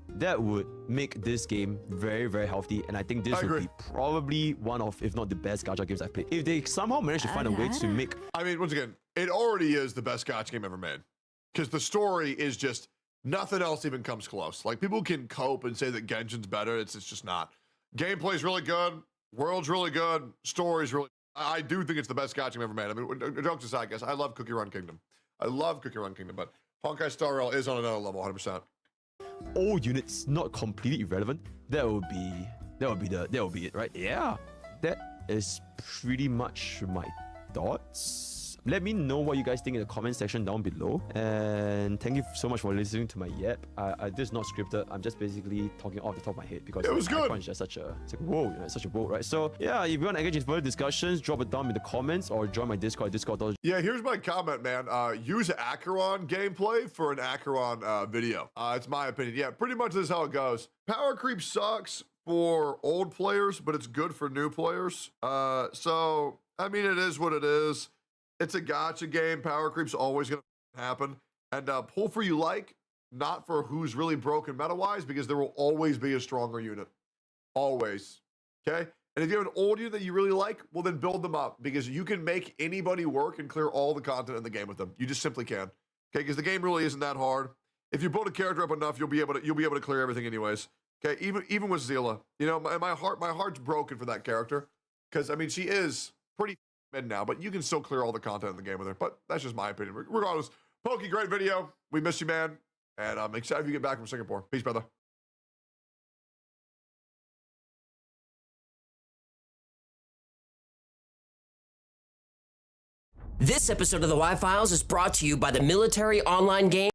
That would make this game very, very healthy, and I think this would be probably one of, if not the best gacha games I've played. If they somehow manage to find a way to make... I mean, once again, it already is the best gacha game ever made, because the story is just... Nothing else even comes close. Like, people can cope and say that Genshin's better. It's just not. Gameplay's really good. World's really good. Story's really... I do think it's the best gacha game ever made. I mean, jokes aside, guys, I love Cookie Run Kingdom. I love Cookie Run Kingdom, but Honkai Star Rail is on another level, 100%. All units not completely irrelevant. That would be it, right? Yeah. That is pretty much my thoughts. Let me know what you guys think in the comment section down below. And thank you so much for listening to my yap. This is not scripted. I'm just basically talking off the top of my head because it was good. It's just such a, it's like, whoa, you know, it's such a boat, right? So yeah, if you want to engage in further discussions, drop it down in the comments or join my Discord, Discord. Yeah, here's my comment, man. Use Acheron gameplay for an Acheron video. It's my opinion. Yeah, pretty much this is how it goes. Power creep sucks for old players, but it's good for new players. So, I mean, it is what it is. It's a gacha game. Power creep's always going to happen. And pull for you like, not for who's really broken meta-wise, because there will always be a stronger unit. Always. Okay? And if you have an old unit that you really like, well, then build them up, because you can make anybody work and clear all the content in the game with them. You just simply can. Okay? Because the game really isn't that hard. If you build a character up enough, you'll be able to clear everything anyways. Okay, even with Zila, you know, my heart's broken for that character because I mean she is pretty mid now, but you can still clear all the content in the game with her. But that's just my opinion. Regardless, Pokey, great video. We miss you, man, and I'm excited you get back from Singapore. Peace, brother. This episode of the Y-Files is brought to you by the military online game